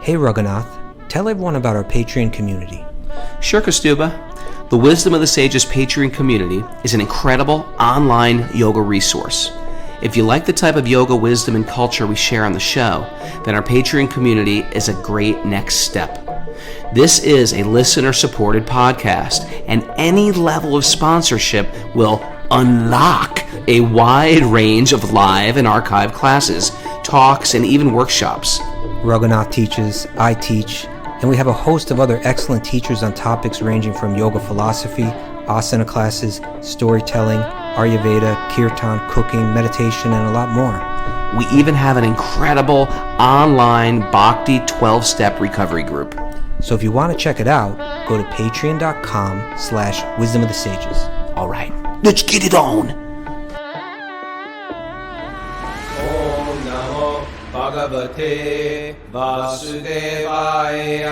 Hey Raghunath, tell everyone about our Patreon community. Sure, Kastuba. The Wisdom of the Sages Patreon community is an incredible online yoga resource. If you like the type of yoga wisdom and culture we share on the show, then our Patreon community is a great next step. This is a listener-supported podcast, and any level of sponsorship will unlock a wide range of live and archived classes, talks, and even workshops. Raghunath teaches, I teach, and we have a host of other excellent teachers on topics ranging from yoga philosophy, asana classes, storytelling, Ayurveda, kirtan, cooking, meditation, and a lot more. We even have an incredible online Bhakti 12-step recovery group. So if you want to check it out, go to patreon.com/wisdom of the sages. All right, let's get it on. Om Namo Bhagavate Vasudevaya.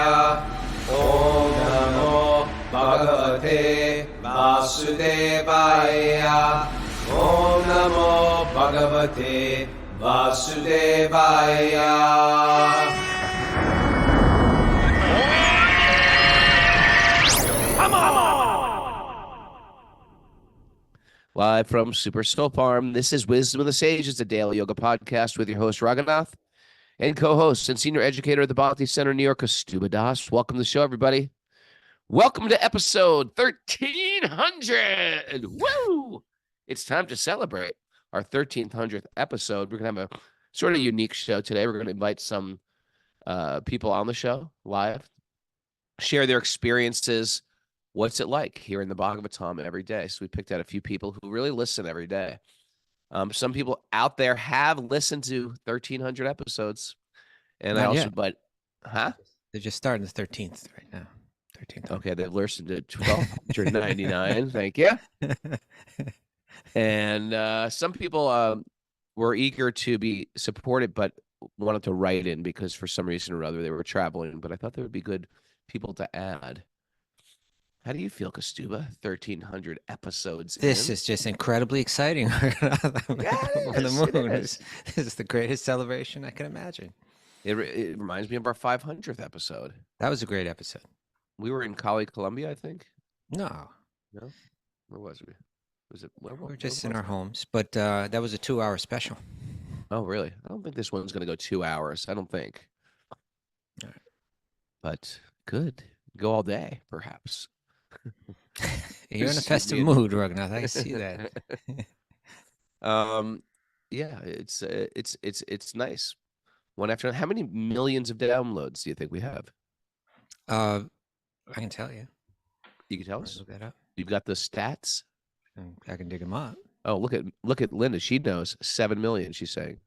Om Namo Bhagavate Vasudevaya. Om Namo Bhagavate Vasudevaya. Live from Super Snow Farm, this is Wisdom of the Sages, a daily yoga podcast with your host, Raghunath, and co-host and senior educator at the Bhakti Center in New York, Kastuba Das. Welcome to the show, everybody. Welcome to episode 1300. Woo! It's time to celebrate our 1300th episode. We're going to have a sort of unique show today. We're going to invite some people on the show live, share their experiences. What's it like here in the Bhagavatam every day? So we picked out a few people who really listen every day. Some people out there have listened to 1,300 episodes. And Not I also, yet. but, They're just starting the 13th right now. 13th. Okay, they've listened to 1,299. Thank you. And some people were eager to be supported, but wanted to write in because for some reason or other they were traveling. But I thought there would be good people to add. How do you feel, Kastuba? 1,300 episodes This in? is just incredibly exciting. Over the moon. Is. This is the greatest celebration I can imagine. It reminds me of our 500th episode. That was a great episode. We were in Cali, Colombia, I think. No, No? Where was we? Was it? we were just in our homes, but that was a 2-hour special. Oh, really? I don't think this one's going to go 2 hours. I don't think. All right. But good. Go all day, perhaps. You're in a Just festive being- mood, Raghunath. I see that. Yeah, it's nice. One after another. How many millions of downloads do you think we have? I can tell you. You can tell Let's us. look that up. You've got the stats. And I can dig them up. Oh, look at Linda. She knows 7 million. She's saying.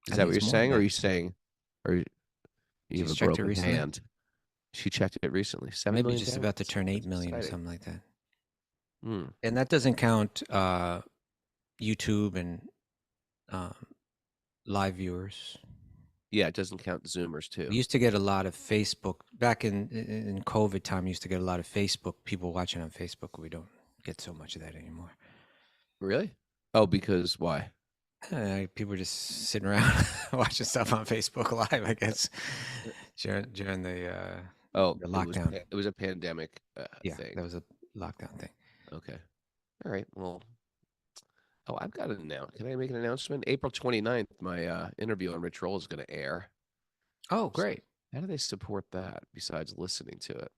I Is that think what you're it's more saying, than or are that. you saying, or you have She's a checked it broken recently. hand? She checked it recently. 7 Maybe million. just downloads? about to turn 8 That's million or exciting. something like that. Hmm. And that doesn't count YouTube and live viewers. Yeah, it doesn't count Zoomers too. We used to get a lot of Facebook back in COVID time. We used to get a lot of Facebook people watching on Facebook. We don't get so much of that anymore. Really? Oh, because why? People are just sitting around watching stuff on Facebook Live, I guess, during the Oh, the lockdown. It was a pandemic thing. That was a lockdown thing. Okay. All right. Well, I've got an announcement. Can I make an announcement? April 29th, my interview on Rich Roll is going to air. Oh, great. How do they support that besides listening to it?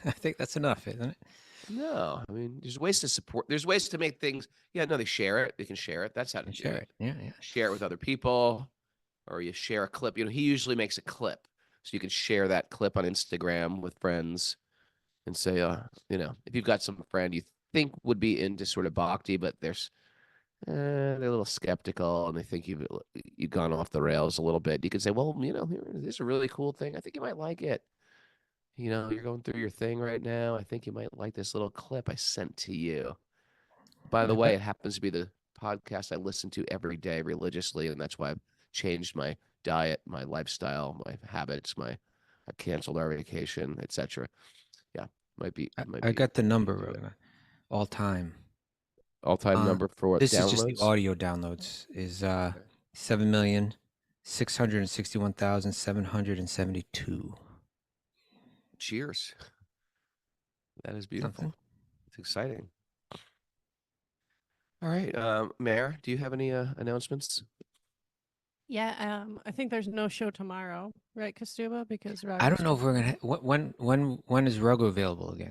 I think that's enough, isn't it? No, I mean, there's ways to support. There's ways to make things. Yeah, no, they share it. They can share it. That's how to And do share it. it. Yeah, yeah. Share it with other people, or you share a clip. You know, he usually makes a clip, so you can share that clip on Instagram with friends, and say, you know, if you've got some friend you think would be into sort of bhakti, but they're a little skeptical and they think you've gone off the rails a little bit. You can say, well, you know, here's a really cool thing. I think you might like it. You know, you're going through your thing right now. I think you might like this little clip I sent to you. By the way, it happens to be the podcast I listen to every day religiously, and that's why I've changed my diet, my lifestyle, my habits, I canceled our vacation, etc. Yeah, might be. I got the number all time. All-time number for what This downloads? is just the audio downloads is Okay. 7,600,000 661,772. Cheers. That is beautiful. Something. It's exciting. All right, Mayor, do you have any announcements? Yeah, I think there's no show tomorrow, right, Kastuba? Because I don't know if we're gonna. When is Rogu available again?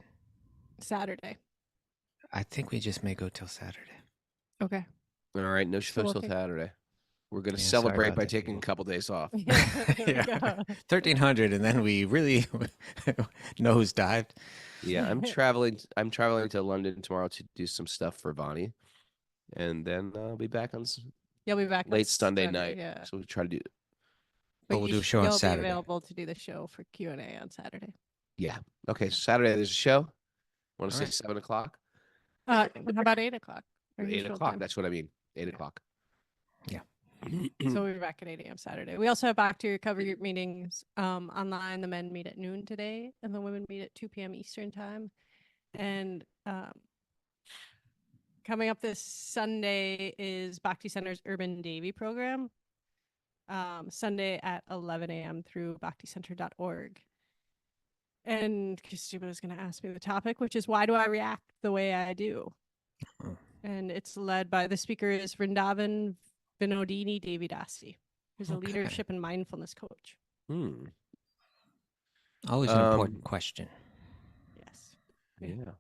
Saturday. I think we just may go till Saturday. Okay. All right, no show we'll till take- Saturday. We're going to Yeah, sorry celebrate about by that, taking people. a couple days off. There we Yeah. go. 1,300, and then we really nose dived. Yeah, I'm traveling to London tomorrow to do some stuff for Vonnie, and then I'll be back on You'll be back on late Sunday night. Yeah. So we try to do. But we'll do a show on you'll Saturday. be available to do the show for Q&A on Saturday. Yeah. Okay. So Saturday there's a show. Want to say All right. 7 o'clock? How about 8 o'clock? Our 8 usual o'clock. time? That's what I mean. 8 o'clock. Yeah. So we'll be back at 8 a.m. Saturday. We also have Back to Recovery group meetings online. The men meet at noon today, and the women meet at 2 p.m. Eastern time. And coming up this Sunday is Bhakti Center's Urban Davy program. Sunday at 11 a.m. through bhakticenter.org. And Kastuba is going to ask me the topic, which is why do I react the way I do? Oh. And it's led by the speaker is Vrindavan Vinodini Devidasi, who's a Okay. leadership and mindfulness coach. Always an important question. Yes. Yeah.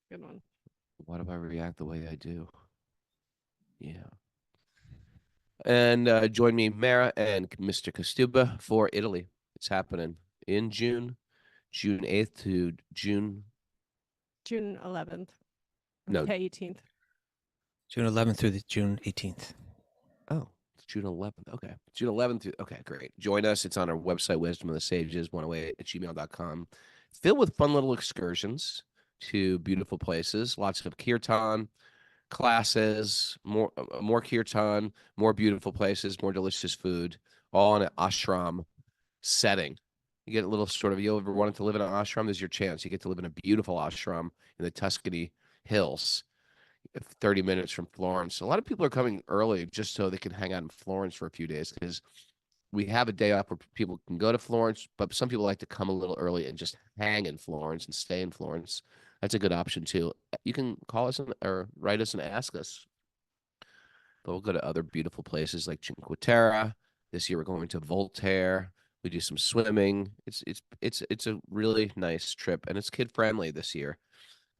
Good one. Why do I react the way I do? Yeah. And join me, Mara and Mr. Kastuba, for Italy. It's happening in June 8th to June. June 11th. No. Okay, 18th. June 11th through the June 18th. Oh, it's June 11th. Okay. June 11th. Okay, great. Join us. It's on our website, wisdomofthesages108@gmail.com. Filled with fun little excursions to beautiful places. Lots of kirtan classes, more kirtan, more beautiful places, more delicious food, all in an ashram setting. You get a little sort of, you ever wanted to live in an ashram? There's your chance. You get to live in a beautiful ashram in the Tuscany hills, 30 minutes from Florence. A lot of people are coming early just so they can hang out in Florence for a few days because we have a day off where people can go to Florence, but some people like to come a little early and just hang in Florence and stay in Florence. That's a good option too. You can call us or write us and ask us. But we'll go to other beautiful places like Cinque Terre. This year we're going to Voltaire. We do some swimming. It's a really nice trip, and it's kid friendly this year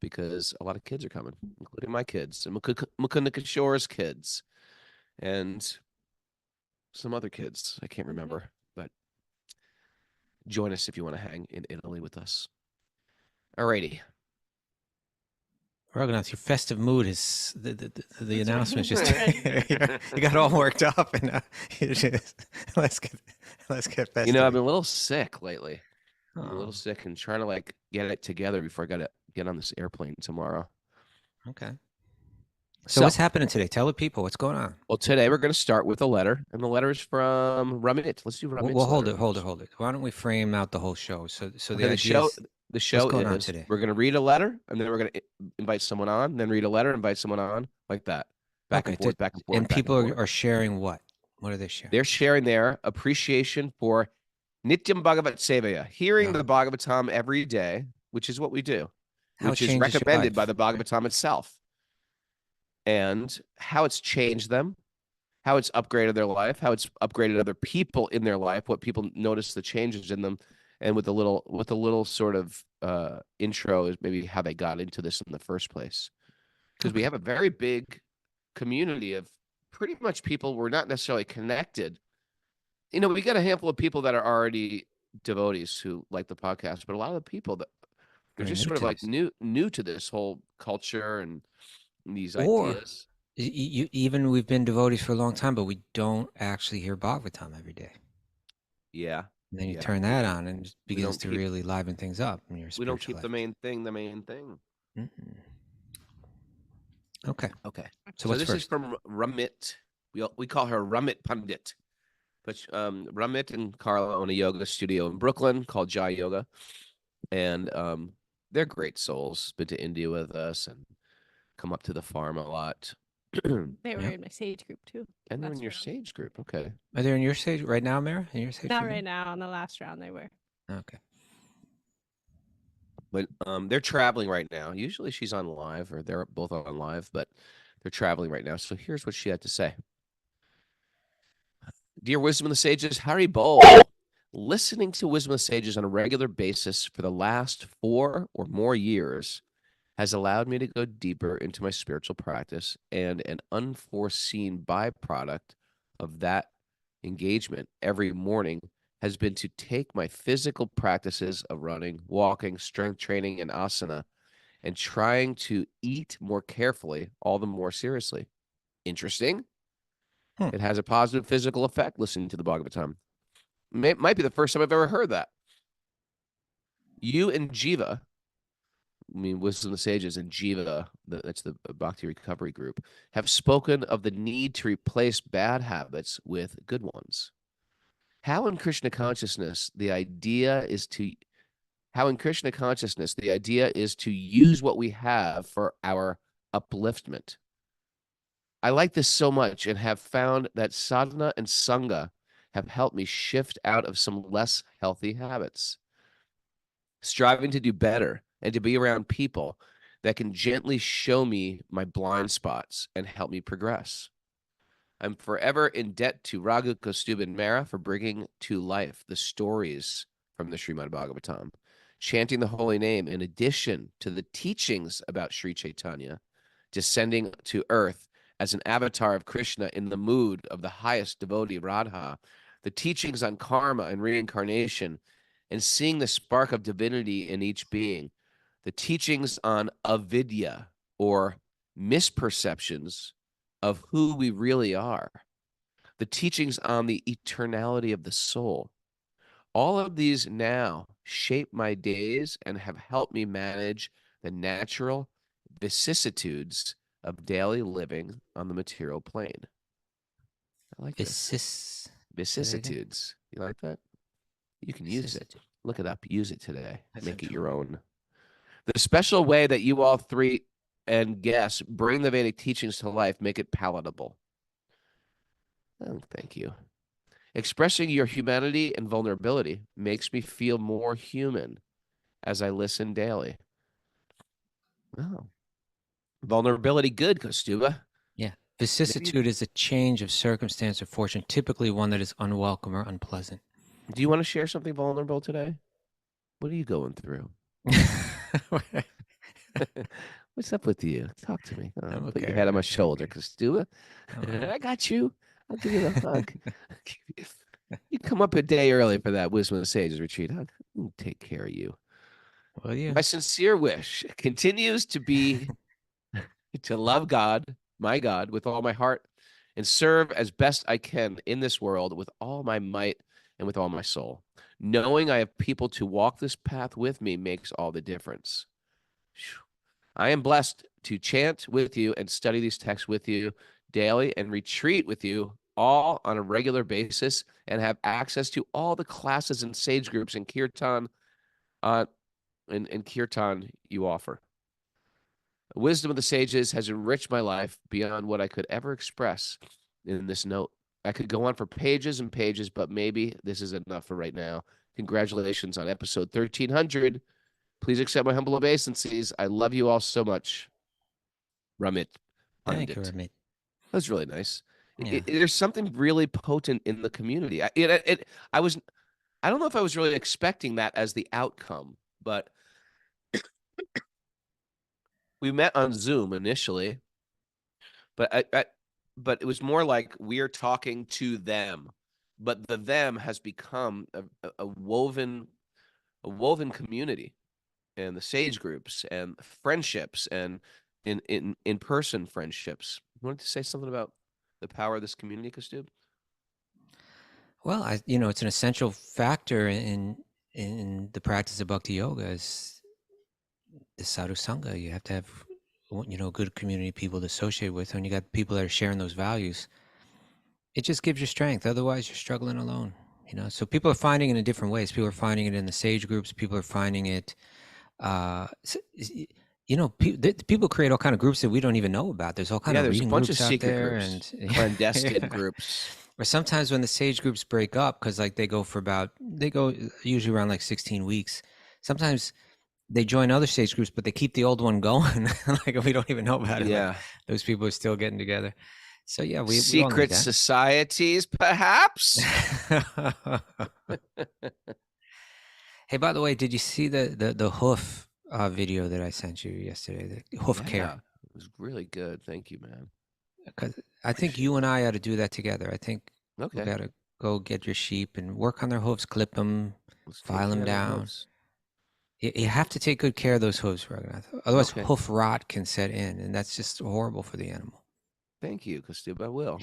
because a lot of kids are coming, including my kids and Mukunda Kishore's kids, and some other kids I can't remember. But join us if you want to hang in Italy with us. Alrighty. Raghunath, your festive mood is the announcement just you got all worked up, and you just let's get festive. You know, I've been a little sick lately. I'm a Oh, little sick and trying to get it together before I got to get on this airplane tomorrow. okay. So what's happening today? Tell the people what's going on. Well, today we're going to start with a letter, and the letter is from Ramit. Let's do Ramit's Well, hold letter it. first. Why don't we frame out the whole show? So Okay, the idea is the show going on is today? we're going to read a letter, and then we're going to invite someone on, then read a letter, invite someone on, like that, back and forth, back and forth. and back people forth. are sharing what? What are they sharing? They're sharing their appreciation for Nityam Bhagavat Sevaya, hearing Oh. the Bhagavatam every day, which is what we do, How it which is changes your recommended by life. the Bhagavatam itself, and how it's changed them, how it's upgraded their life, how it's upgraded other people in their life, what people notice the changes in them, and with a little sort of intro is maybe how they got into this in the first place, because we Okay. have a very big community of pretty much people we're not necessarily connected. You know, we got a handful of people that are already devotees who like the podcast, but a lot of the people that they're Are just new sort of to like this. new to this whole culture and these Or ideas. even we've been devotees for a long time, but we don't actually hear Bhagavatam every day. Yeah, And then you Yeah. turn that on, and it begins don't to keep- really liven things up in your we don't spiritual keep the main thing the main thing. life. Okay. Okay, So what's this first? is from Ramit. We call her Ramit Pandit, but Ramit and Carla own a yoga studio in Brooklyn called Jai Yoga, and they're great souls. Been to India with us and come up to the farm a lot. They were Yep. in my sage group too. And they're in That's your round. sage group. Okay. Are they in your stage right now, Mara? In your stage? Not group? right now. On the last round, they were. Okay. But they're traveling right now. Usually she's on live, or they're both on live, but they're traveling right now. So here's what she had to say. Dear Wisdom of the Sages, Harry Bowl. Listening to Wisdom of the Sages on a regular basis for the last 4 or more years has allowed me to go deeper into my spiritual practice, and an unforeseen byproduct of that engagement every morning has been to take my physical practices of running, walking, strength training, and asana, and trying to eat more carefully, all the more seriously. Interesting. It has a positive physical effect listening to the Bhagavatam. Might be the first time I've ever heard that. You and Jiva, I mean, Wisdom of the Sages and Jiva, that's the Bhakti Recovery Group, have spoken of the need to replace bad habits with good ones. How in Krishna consciousness, the idea is to use what we have for our upliftment. I like this so much and have found that sadhana and sangha have helped me shift out of some less healthy habits, striving to do better and to be around people that can gently show me my blind spots and help me progress. I'm forever in debt to Raghu, Kaustubh, and Mara for bringing to life the stories from the Srimad Bhagavatam, chanting the holy name in addition to the teachings about Sri Chaitanya, descending to earth as an avatar of Krishna in the mood of the highest devotee Radha, the teachings on karma and reincarnation, and seeing the spark of divinity in each being, the teachings on avidya, or misperceptions of who we really are, the teachings on the eternality of the soul. All of these now shape my days and have helped me manage the natural vicissitudes of daily living on the material plane. I like this. Vicissitudes. You like that? You can use it. Look it up. Use it today. Make it your own. The special way that you all three and guests bring the Vedic teachings to life make it palatable. Oh, thank you. Expressing your humanity and vulnerability makes me feel more human as I listen daily. Oh. Vulnerability good, Kaustubh. Yeah. Vicissitude is a change of circumstance or fortune, typically one that is unwelcome or unpleasant. Do you want to share something vulnerable today? What are you going through? What's up with you? Talk to me. Put your head on my shoulder, Kaustubh. I got you. I'll give you a hug. You come up a day early for that Wisdom of the Sages retreat. I'll take care of you. Well, yeah. My sincere wish continues to be to love God, my God, with all my heart, and serve as best I can in this world with all my might and with all my soul. Knowing I have people to walk this path with me makes all the difference. I am blessed to chant with you and study these texts with you daily and retreat with you all on a regular basis and have access to all the classes and sage groups and kirtan kirtan you offer. Wisdom of the Sages has enriched my life beyond what I could ever express in this note. I could go on for pages and pages, but maybe this is enough for right now. Congratulations on episode 1300. Please accept my humble obeisances. I love you all so much. Ramit. Thank you, Pandit. Ramit. That was really nice. Yeah. There's something really potent in the community. I don't know if I was really expecting that as the outcome, but we met on Zoom initially, but but it was more like we're talking to them, but the them has become a woven community, and the sage groups and friendships and in-person friendships. You wanted to say something about the power of this community, Kaustubh? Well, it's an essential factor in the practice of bhakti yoga is the sadhu sangha. You have to have, good community people to associate with, and you got people that are sharing those values. It just gives you strength. Otherwise, you're struggling alone. So people are finding it in different ways. People are finding it in the sage groups. People are finding it, you know, people create all kind of groups that we don't even know about. There's all kind of there's a reading bunch of groups out secret there, groups, and clandestine yeah. groups. Or sometimes when the sage groups break up, because like they go usually around like 16 weeks. Sometimes they join other sage groups, but they keep the old one going. Like we don't even know about it. Like Yeah. those people are still getting together. So yeah, we all need Secret that. societies, perhaps. Hey, by the way, did you see the hoof video that I sent you yesterday? The hoof care. It was really good. Thank you, man. Because I think you and I ought to do that together. I think we Okay. got to go get your sheep and work on their hoofs, clip them, Let's take file them care of the down. hooves. You have to take good care of those hooves, Raghunath. Otherwise, Okay. hoof rot can set in, and that's just horrible for the animal. Thank you, Kostub. I will.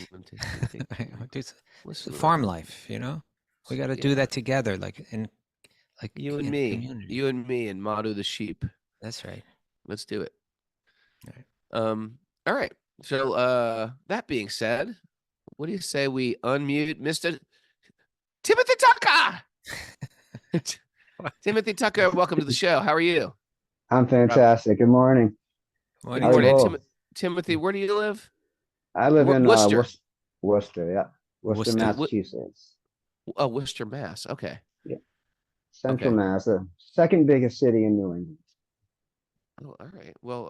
It's Listen to farm that. life, you know. We got to do that together, like in You and in me, community. you and me, and Madhu the sheep. That's right. Let's do it. All right. All right. So, that being said, what do you say we unmute Mr. Timothy Tucker? Timothy Tucker, welcome to the show. How are you? I'm fantastic. Good morning. Morning, How are you Morning, both? Timothy. Where do you live? I live in Worcester. Worcester, yeah. Worcester, Worcester. Massachusetts. Oh, Worcester, Mass. Okay. Yeah. Central Okay. Mass, the second biggest city in New England. Oh, all right. Well,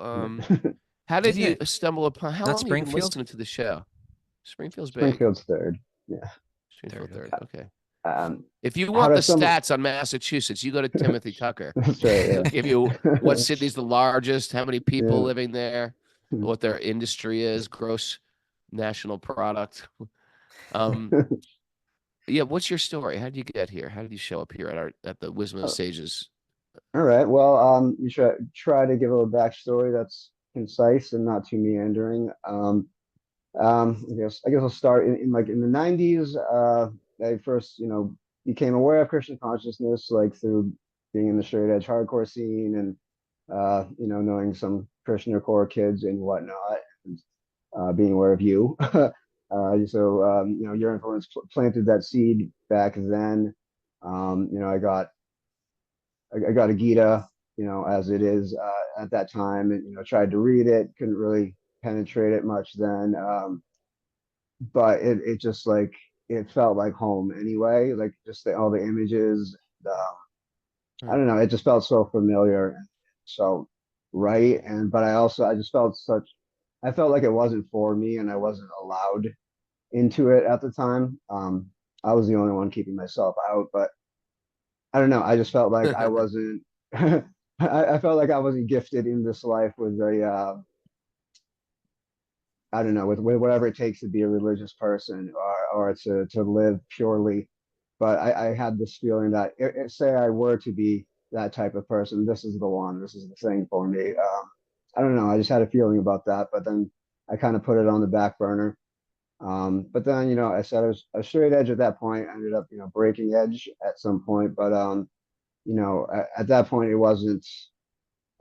how did Isn't you it stumble upon? How not long have you been Springfield? listening to the show? Springfield's big. Springfield's third. Yeah. Springfield Third, third. Okay. Um, If you how want did the stumble- stats on Massachusetts, you go to Timothy Tucker. That's right. He'll Yeah. give you what city's the largest, how many people Yeah. living there, what their industry is, gross national product. Yeah, what's your story? How did you get here? How did you show up here at the Wisdom of Sages? All right. Well, you should try to give a little backstory that's concise and not too meandering. I guess I'll start in like in the 90s. I first, became aware of Christian consciousness like through being in the straight edge hardcore scene and knowing some Christian core kids and whatnot, and being aware of you. Your influence planted that seed back then. I got a Gita, as it is at that time, and tried to read it, couldn't really penetrate it much then, but it just like it felt like home anyway, like just all the images. I don't know, it just felt so familiar and so right, but I just I felt like it wasn't for me, and I wasn't allowed into it at the time. I was the only one keeping myself out, but I don't know. I just felt like I wasn't. I felt like I wasn't gifted in this life with I don't know, with whatever it takes to be a religious person or to live purely. But I had this feeling that say I were to be that type of person, this is the one. This is the thing for me. I don't know. I just had a feeling about that, but then I kind of put it on the back burner. But then, I said I was a straight edge at that point. I ended up, breaking edge at some point. But, at that point, it wasn't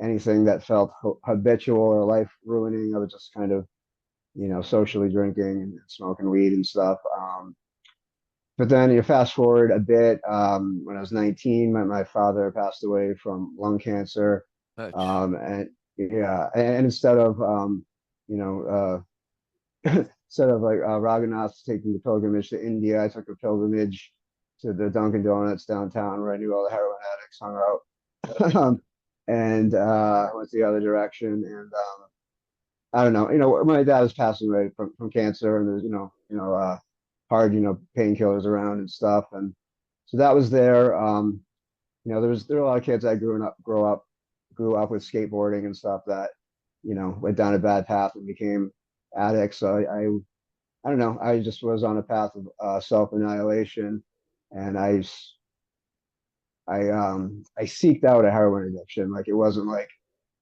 anything that felt habitual or life ruining. I was just kind of, socially drinking and smoking weed and stuff. But then you fast forward a bit. When I was 19, my father passed away from lung cancer. And yeah, and instead of, you know, instead of like Raghunath taking the pilgrimage to India, I took a pilgrimage to the Dunkin' Donuts downtown where I knew all the heroin addicts hung out, and went the other direction. And I don't know, my dad was passing away from cancer, and there's hard painkillers around and stuff, and so that was there. There were a lot of kids I grew up with skateboarding and stuff that went down a bad path and became addicts. So I don't know. I just was on a path of self-annihilation, and I seeked out a heroin addiction. Like it wasn't like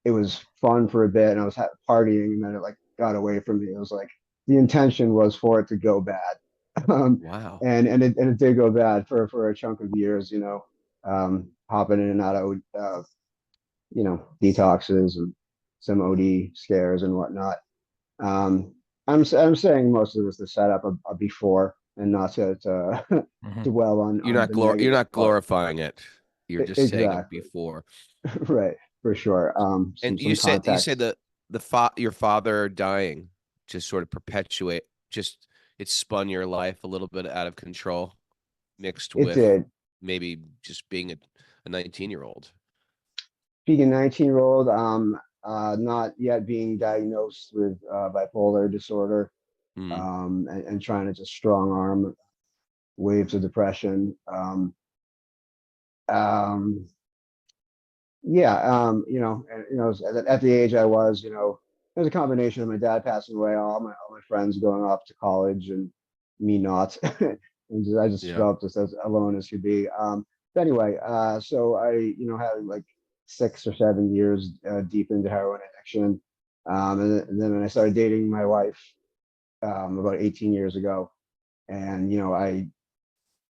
it was fun for a bit, and I was partying, and then it like got away from me. It was like the intention was for it to go bad. Wow. And it did go bad for a chunk of years. Hopping in and out of detoxes and some OD scares and whatnot. I'm saying most of this is set up a before, and not to dwell on You're not glorifying it. You're just saying it Exactly. before. Right. for sure. And Some you said context. your father dying just sort of just it spun your life a little bit out of control, mixed It with did. maybe just being a 19-year-old. Being a 19-year-old, not yet being diagnosed with bipolar disorder, Mm, and trying to just strong arm waves of depression. Um, yeah, at the age I was, it was a combination of my dad passing away, all my friends going off to college, and me not, and I just yeah. felt just as alone as could be. But anyway, so I, had like 6 or 7 years deep into heroin addiction, and then when I started dating my wife about 18 years ago, and I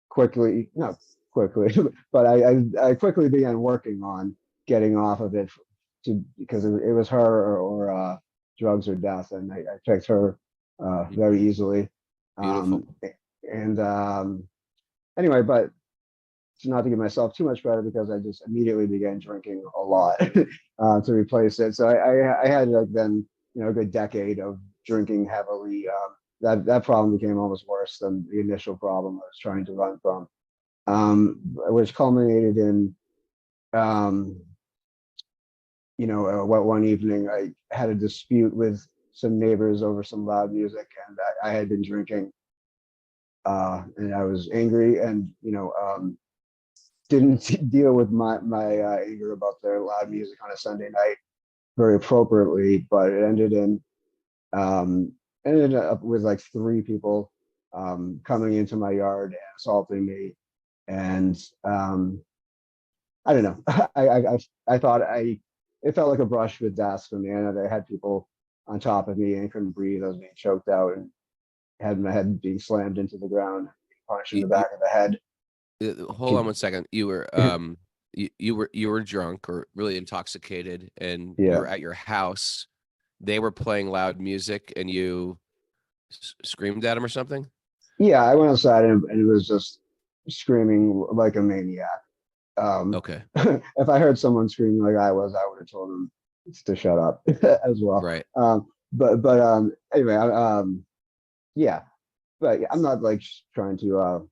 quickly, not quickly, but I quickly began working on getting off of it because it was her or drugs or death, and I picked her very Mhm. easily. Beautiful. And anyway, but to not to give myself too much credit, because I just immediately began drinking a lot to replace it. So I had like then a good decade of drinking heavily. That problem became almost worse than the initial problem I was trying to run from, which culminated in, um, what one evening I had a dispute with some neighbors over some loud music, and I had been drinking, and I was angry, and didn't deal with my anger about their loud music on a Sunday night very appropriately, but it um, ended up with like 3 people coming into my yard and assaulting me, and I don't know. I thought it felt like a brush with death for me, and I had people on top of me and couldn't breathe. I was being choked out and had my head being slammed into the ground, punched in You, the you, back of the head. hold on one second. You were drunk or really intoxicated, and you Yeah, were at your house. They were playing loud music, and you screamed at them or something. yeah. I went outside, and it was just screaming like a maniac. Um, Okay, if I heard someone screaming like I was, I would have told them to shut up as well. right. But anyway, yeah. But I'm not like trying to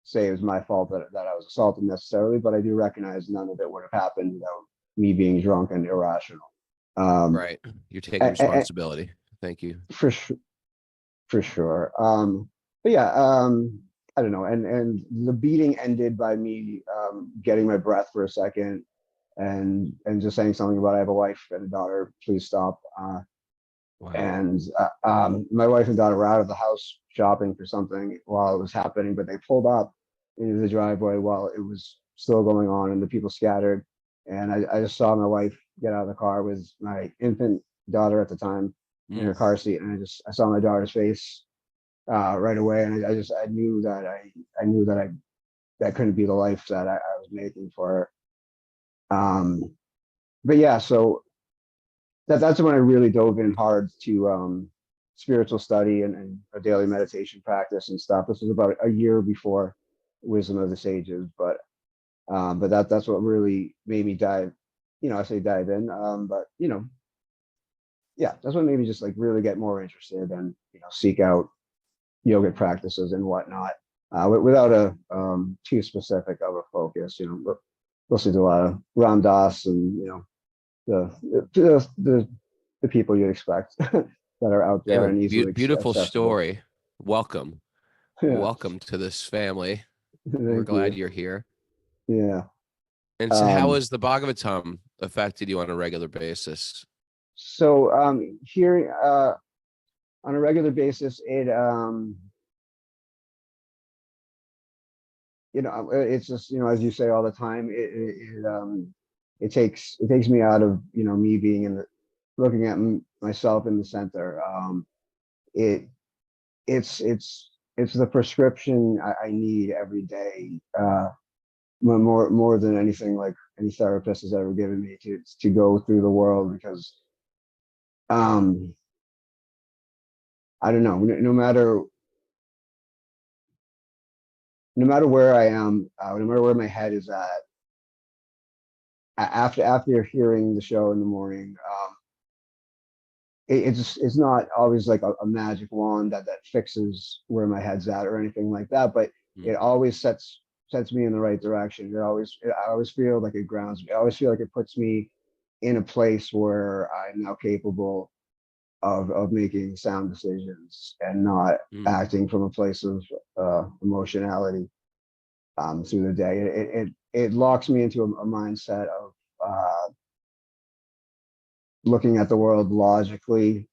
say it was my fault that I was assaulted necessarily, but I do recognize none of it would have happened without me being drunk and irrational. Um, Right. You're taking a- a- responsibility. Thank you. for sure, for sure. But yeah, I don't know. And the beating ended by me getting my breath for a second, and just saying something about, I have a wife and a daughter, please stop. Wow. And my wife and daughter were out of the house shopping for something while it was happening, but they pulled up into the driveway while it was still going on, and the people scattered. And I just saw my wife get out of the car with my infant daughter at the time in Mm. her car seat, and I saw my daughter's face right away, and I knew I knew that couldn't be the life that I was making for her. But yeah, so that's when I really dove in hard to spiritual study and a daily meditation practice and stuff. This was about a year before Wisdom of the Sages, but that's what really made me dive. I say dive in, but yeah, that's what made me just like really get more interested and seek out yogic practices and whatnot, without a too specific of a focus. But listen to a lot of Ram Dass and the people you'd expect that are out there David, and easily beautiful accessible. story. Welcome. Yeah, Welcome to this family. We're thank glad you. you're here. Yeah. And so how Um, has the Bhagavatam affected you on a regular basis? so hearing on a regular basis, it's just as you say all the time, it takes me out of me being in the looking at myself in the center. It it's the prescription I need every day, more than anything like any therapist has ever given me to go through the world, because um I don't know, no matter where I am, no matter where my head is at, after hearing the show in the morning, it's not always like a magic wand that fixes where my head's at or anything like that, but it always sets me in the right direction. I always feel like it grounds me. I always feel like it puts me in a place where I'm now capable of making sound decisions and not acting from a place of emotionality through the day. It locks me into a mindset of looking at the world logically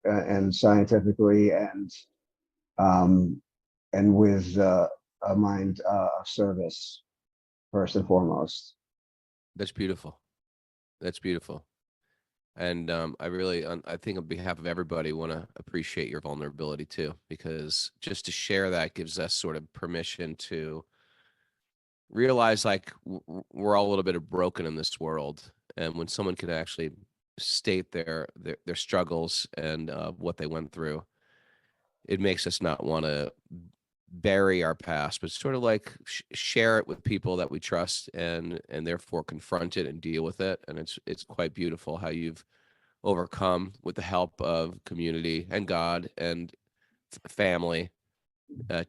and scientifically, and with a mind of service first and foremost. That's beautiful. That's beautiful. And I think on behalf of everybody, want to appreciate your vulnerability too, because just to share that gives us sort of permission to realize like we're all a little bit of broken in this world. And when someone can actually state their struggles and what they went through, it makes us not want to bury our past, but sort of like share it with people that we trust, and therefore confront it and deal with it. And it's quite beautiful how you've overcome with the help of community and God and family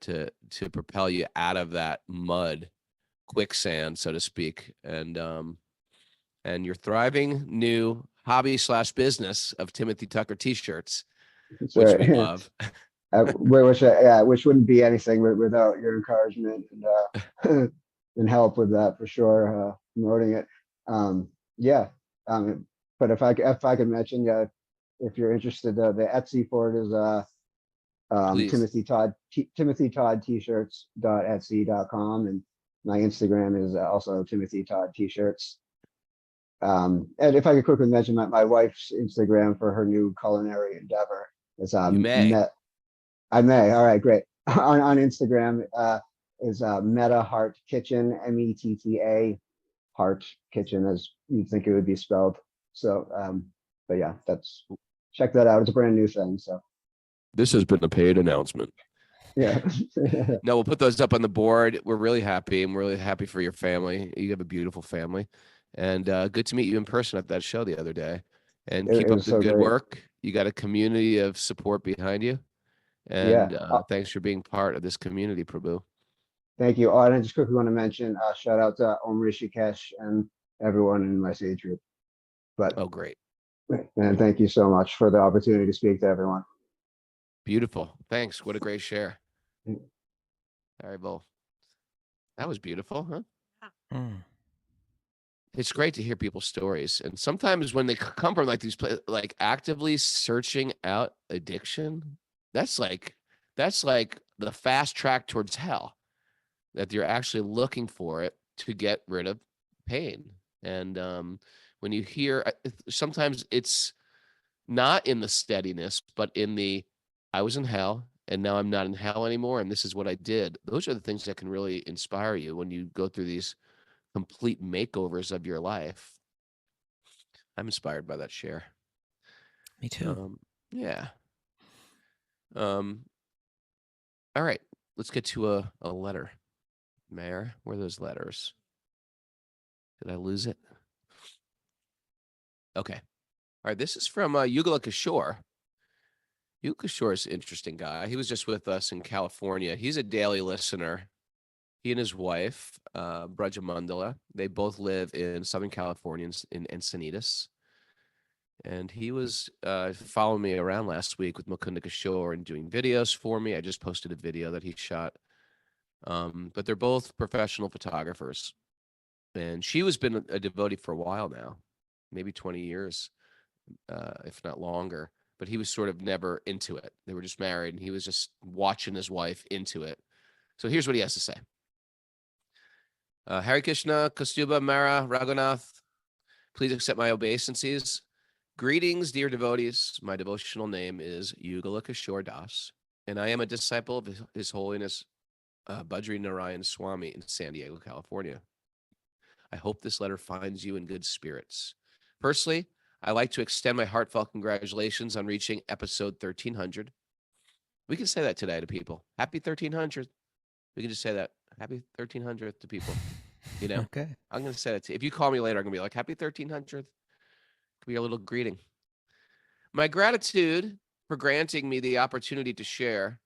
to propel you out of that mud quicksand, so to speak. And your thriving new hobby / business of Timothy Tucker t-shirts, which we love. Which wouldn't be anything without your encouragement and and help with that for sure, promoting it. But if I could mention, if you're interested, the Etsy for it is Timothy Todd t-shirts.etsy.com, and my Instagram is also Timothy Todd t-shirts. And if I could quickly mention my wife's Instagram for her new culinary endeavor is You may. I may. All right, great. On Instagram is Metta Heart Kitchen, METTA Heart Kitchen, as you'd think it would be spelled. So, but yeah, check that out. It's a brand new thing. So this has been a paid announcement. Yeah. No, we'll put those up on the board. We're really happy, and we're really happy for your family. You have a beautiful family, and good to meet you in person at that show the other day. And keep up the good work. You got a community of support behind you. And thanks for being part of this community, Prabhu. Thank you. And I just quickly want to mention, shout out to Om Rishikesh and everyone in my age group. But great. And thank you so much for the opportunity to speak to everyone. Beautiful. Thanks. What a great share. All right, Bo. That was beautiful, huh? It's great to hear people's stories. And sometimes when they come from like these like actively searching out addiction, that's like the fast track towards hell, that you're actually looking for it to get rid of pain. And when you hear, sometimes it's not in the steadiness, but in the, I was in hell and now I'm not in hell anymore, and this is what I did. Those are the things that can really inspire you when you go through these complete makeovers of your life. I'm inspired by that share. Me too. Yeah. All right, let's get to a letter. Mayor, where are those letters? Did I lose it? Okay. All right, this is from Yugala Kishore. Yugala Kishore is an interesting guy. He was just with us in California. He's a daily listener. He and his wife, Brajamandala, they both live in Southern California in Encinitas. And he was following me around last week with Mukunda Kishore and doing videos for me. I just posted a video that he shot. But they're both professional photographers. And she has been a devotee for a while now, maybe 20 years, if not longer. But he was sort of never into it. They were just married, and he was just watching his wife into it. So here's what he has to say. Hare Krishna, Kastuba, Mara, Raghunath, please accept my obeisances. Greetings, dear devotees. My devotional name is Yugala Kishore Das, and I am a disciple of His Holiness Badri Narayan Swami in San Diego, California. I hope this letter finds you in good spirits. Firstly, I'd like to extend my heartfelt congratulations on reaching episode 1300. We can say that today to people. Happy 1300. We can just say that. Happy 1300 to people. You know, Okay. I'm going to send it to you. If you call me later, I'm going to be like, happy 1300th. Could be a little greeting. My gratitude for granting me the opportunity to share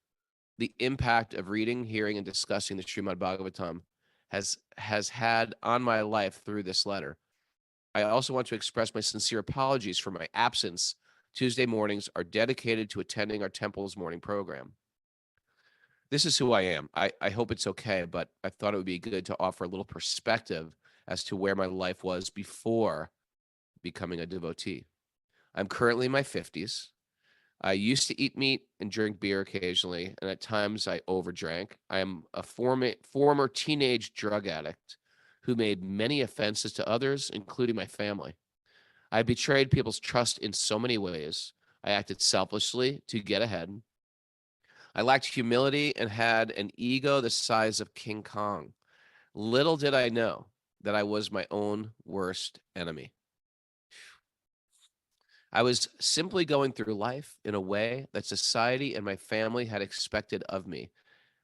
the impact of reading, hearing, and discussing the Srimad Bhagavatam has had on my life through this letter. I also want to express my sincere apologies for my absence. Tuesday mornings are dedicated to attending our temple's morning program. This is who I am. I hope it's okay, but I thought it would be good to offer a little perspective as to where my life was before becoming a devotee. I'm currently in my 50s. I used to eat meat and drink beer occasionally, and at times I overdrank. I am a former teenage drug addict who made many offenses to others, including my family. I betrayed people's trust in so many ways. I acted selfishly to get ahead. I lacked humility and had an ego the size of King Kong. Little did I know that I was my own worst enemy. I was simply going through life in a way that society and my family had expected of me.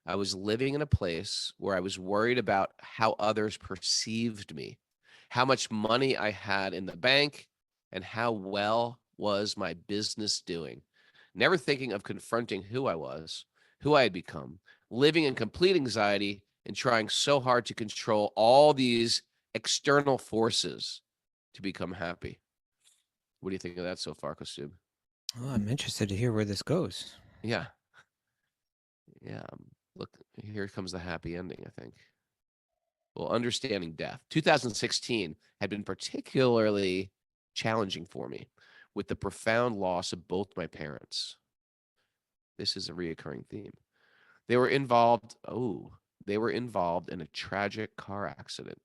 I was living in a place where I was worried about how others perceived me, how much money I had in the bank, and how well was my business doing. Never thinking of confronting who I was, who I had become, living in complete anxiety and trying so hard to control all these external forces to become happy. What do you think of that so far, Kostub? Oh, I'm interested to hear where this goes. Yeah. Yeah. Look, here comes the happy ending, I think. Well, understanding death. 2016 had been particularly challenging for me with the profound loss of both my parents. This is a reoccurring theme. They were involved in a tragic car accident.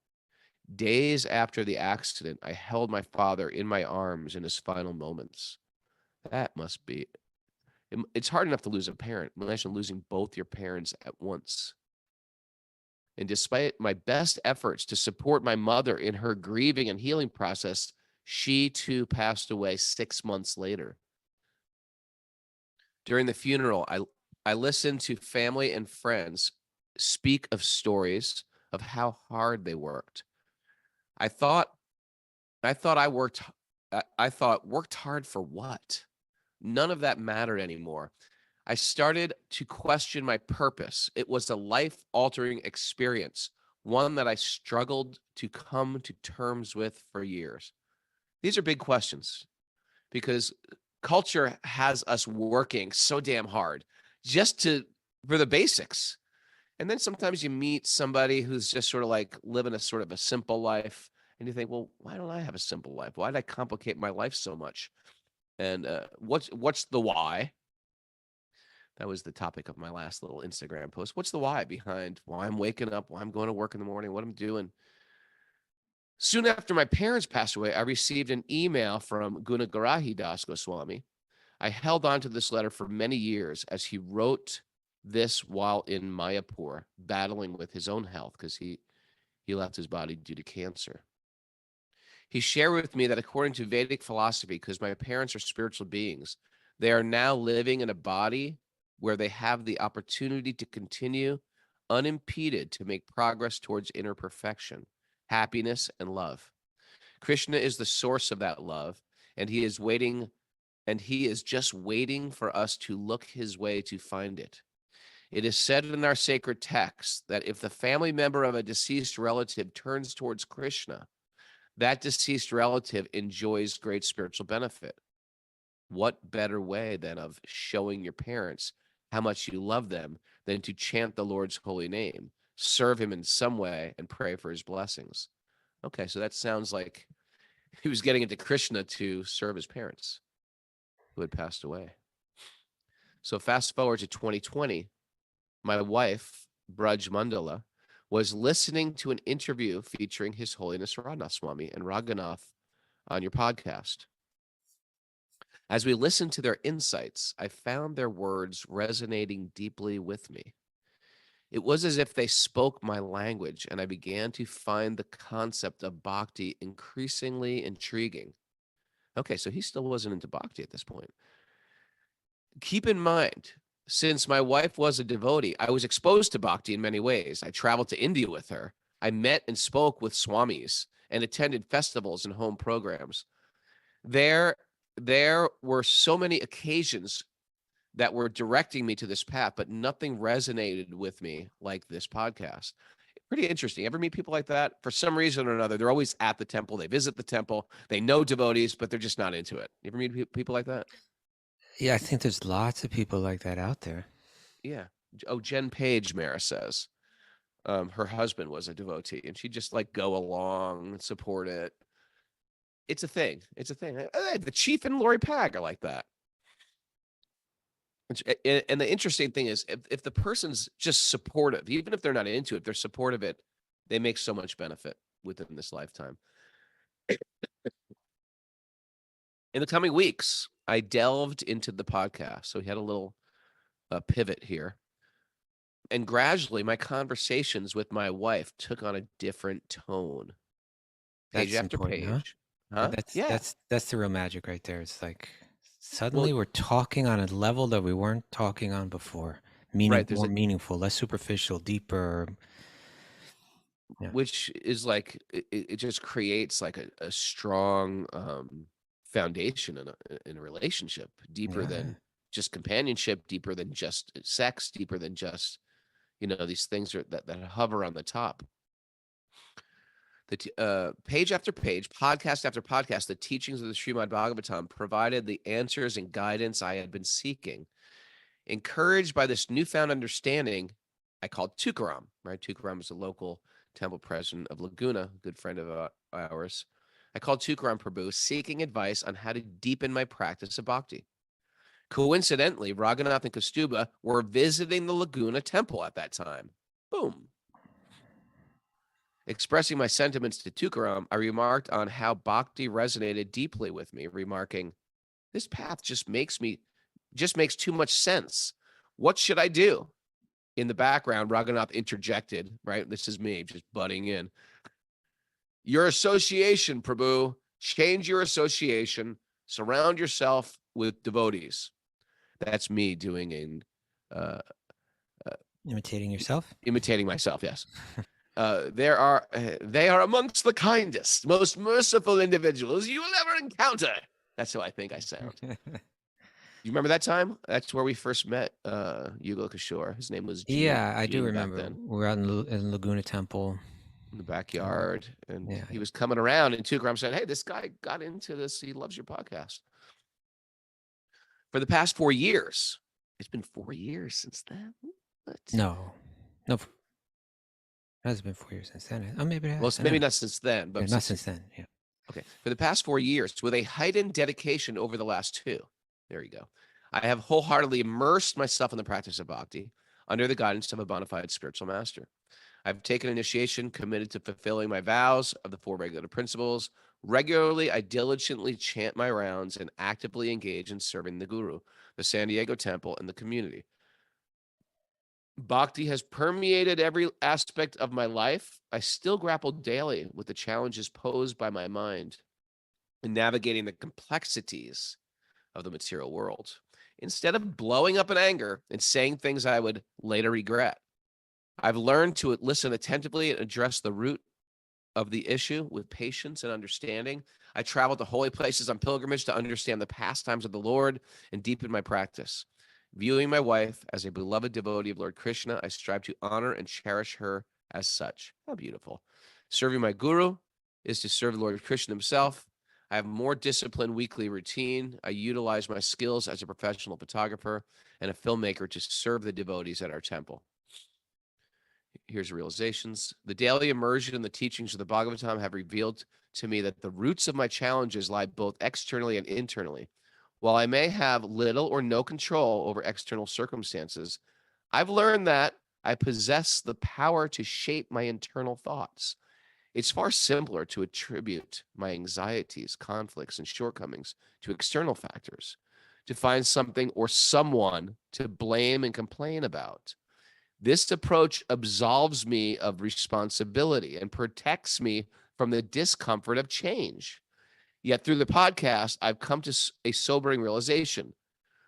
Days after the accident, I held my father in my arms in his final moments. That must be, it's hard enough to lose a parent. Imagine losing both your parents at once. And despite my best efforts to support my mother in her grieving and healing process, she too passed away 6 months later. During the funeral, I listened to family and friends speak of stories of how hard they worked. I thought worked hard for what? None of that mattered anymore. I started to question my purpose. It was a life-altering experience, one that I struggled to come to terms with for years. These are big questions because culture has us working so damn hard just for the basics. And then sometimes you meet somebody who's just sort of like living a sort of a simple life, and you think, well, why don't I have a simple life? Why did I complicate my life so much? And what's the why? That was the topic of my last little Instagram post. What's the why behind why I'm waking up, why I'm going to work in the morning, what I'm doing? Soon after my parents passed away, I received an email from Gunagarahi Das Goswami. I held on to this letter for many years as he wrote this while in Mayapur, battling with his own health because he left his body due to cancer. He shared with me that according to Vedic philosophy, because my parents are spiritual beings, they are now living in a body where they have the opportunity to continue unimpeded to make progress towards inner perfection, happiness, and love. Krishna is the source of that love, and he is just waiting for us to look his way to find it. It is said in our sacred texts that if the family member of a deceased relative turns towards Krishna, that deceased relative enjoys great spiritual benefit. What better way than of showing your parents how much you love them than to chant the Lord's holy name, serve him in some way, and pray for his blessings? Okay, so that sounds like he was getting into Krishna to serve his parents who had passed away. So fast forward to 2020, my wife, Braj Mandala, was listening to an interview featuring His Holiness Radhanath Swami and Raghunath on your podcast. As we listened to their insights, I found their words resonating deeply with me. It was as if they spoke my language, and I began to find the concept of bhakti increasingly intriguing. Okay, so he still wasn't into bhakti at this point. Keep in mind, since my wife was a devotee, I was exposed to bhakti in many ways. I traveled to India with her. I met and spoke with swamis and attended festivals and home programs. There were so many occasions that were directing me to this path, but nothing resonated with me like this podcast. Pretty interesting. Ever meet people like that? For some reason or another, they're always at the temple. They visit the temple. They know devotees, but they're just not into it. You ever meet people like that? Yeah, I think there's lots of people like that out there. Yeah. Oh, Jen Page, Mara says. Her husband was a devotee, and she'd just like go along and support it. It's a thing. It's a thing. The chief and Lori Pag are like that. And the interesting thing is, if the person's just supportive, even if they're not into it, they're supportive of it, they make so much benefit within this lifetime. In the coming weeks, I delved into the podcast. So we had a little pivot here. And gradually, my conversations with my wife took on a different tone. Page That's after important, page. huh? Yeah. That's the real magic right there. It's like suddenly we're talking on a level that we weren't talking on before. Right, More meaningful, less superficial, deeper. Yeah. Which is like it just creates like a strong foundation in a relationship, deeper than just companionship, deeper than just sex, deeper than just these things that hover on the top. The page after page, podcast after podcast, the teachings of the Srimad Bhagavatam provided the answers and guidance I had been seeking. Encouraged by this newfound understanding, I called Tukaram. Right, Tukaram is a local temple president of Laguna, a good friend of ours. I called Tukaram Prabhu, seeking advice on how to deepen my practice of bhakti. Coincidentally, Raghunath and Kaustubha were visiting the Laguna temple at that time. Boom. Expressing my sentiments to Tukaram, I remarked on how bhakti resonated deeply with me, remarking, this path just makes too much sense. What should I do? In the background, Raghunath interjected, right? This is me just butting in. Your association, Prabhu, change your association, surround yourself with devotees. That's me doing Imitating yourself? Imitating myself, yes. They are amongst the kindest, most merciful individuals you will ever encounter. That's how I think I sound. You remember that time? That's where we first met Yugal Kishore. His name was Gene. Yeah, I do Gene remember. Back then. We're out in Laguna Temple. In the backyard. And yeah. He was coming around, and Tukaram said, hey, this guy got into this. He loves your podcast. For the past 4 years. It's been 4 years since then. What? No. It hasn't been 4 years since then. Oh, maybe it has. Well, maybe not since then. But not since then, yeah. Okay. For the past 4 years, with a heightened dedication over the last 2. There you go. I have wholeheartedly immersed myself in the practice of bhakti under the guidance of a bona fide spiritual master. I've taken initiation, committed to fulfilling my vows of the 4 regular principles. Regularly, I diligently chant my rounds and actively engage in serving the Guru, the San Diego Temple, and the community. Bhakti has permeated every aspect of my life. I still grapple daily with the challenges posed by my mind in navigating the complexities of the material world. Instead of blowing up in anger and saying things I would later regret, I've learned to listen attentively and address the root of the issue with patience and understanding. I travel to holy places on pilgrimage to understand the pastimes of the Lord and deepen my practice. Viewing my wife as a beloved devotee of Lord Krishna, I strive to honor and cherish her as such. How beautiful. Serving my Guru is to serve Lord Krishna himself. I have a more disciplined weekly routine. I utilize my skills as a professional photographer and a filmmaker to serve the devotees at our temple. Here's realizations. The daily immersion in the teachings of the Bhagavatam have revealed to me that the roots of my challenges lie both externally and internally. While I may have little or no control over external circumstances, I've learned that I possess the power to shape my internal thoughts. It's far simpler to attribute my anxieties, conflicts, and shortcomings to external factors, to find something or someone to blame and complain about. This approach absolves me of responsibility and protects me from the discomfort of change. Yet through the podcast, I've come to a sobering realization.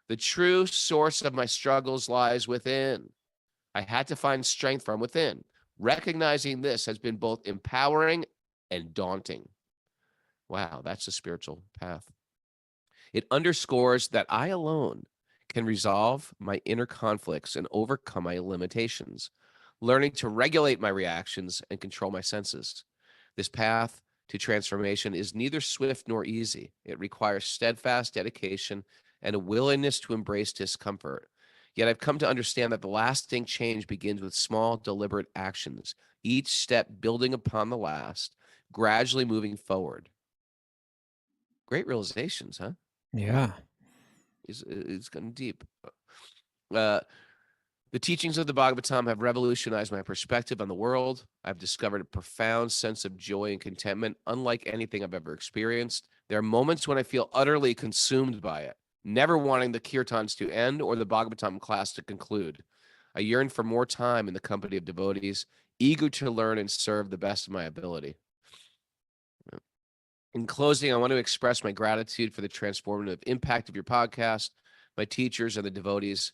The true source of my struggles lies within. I had to find strength from within. Recognizing this has been both empowering and daunting. Wow, that's a spiritual path. It underscores that I alone can resolve my inner conflicts and overcome my limitations, learning to regulate my reactions and control my senses. This path to transformation is neither swift nor easy. It requires steadfast dedication and a willingness to embrace discomfort. Yet I've come to understand that the lasting change begins with small, deliberate actions, each step building upon the last, gradually moving forward. Great realizations, huh? Yeah. It's gotten deep. The teachings of the Bhagavatam have revolutionized my perspective on the world. I've discovered a profound sense of joy and contentment, unlike anything I've ever experienced. There are moments when I feel utterly consumed by it, never wanting the kirtans to end or the Bhagavatam class to conclude. I yearn for more time in the company of devotees, eager to learn and serve the best of my ability. In closing, I want to express my gratitude for the transformative impact of your podcast, my teachers, and the devotees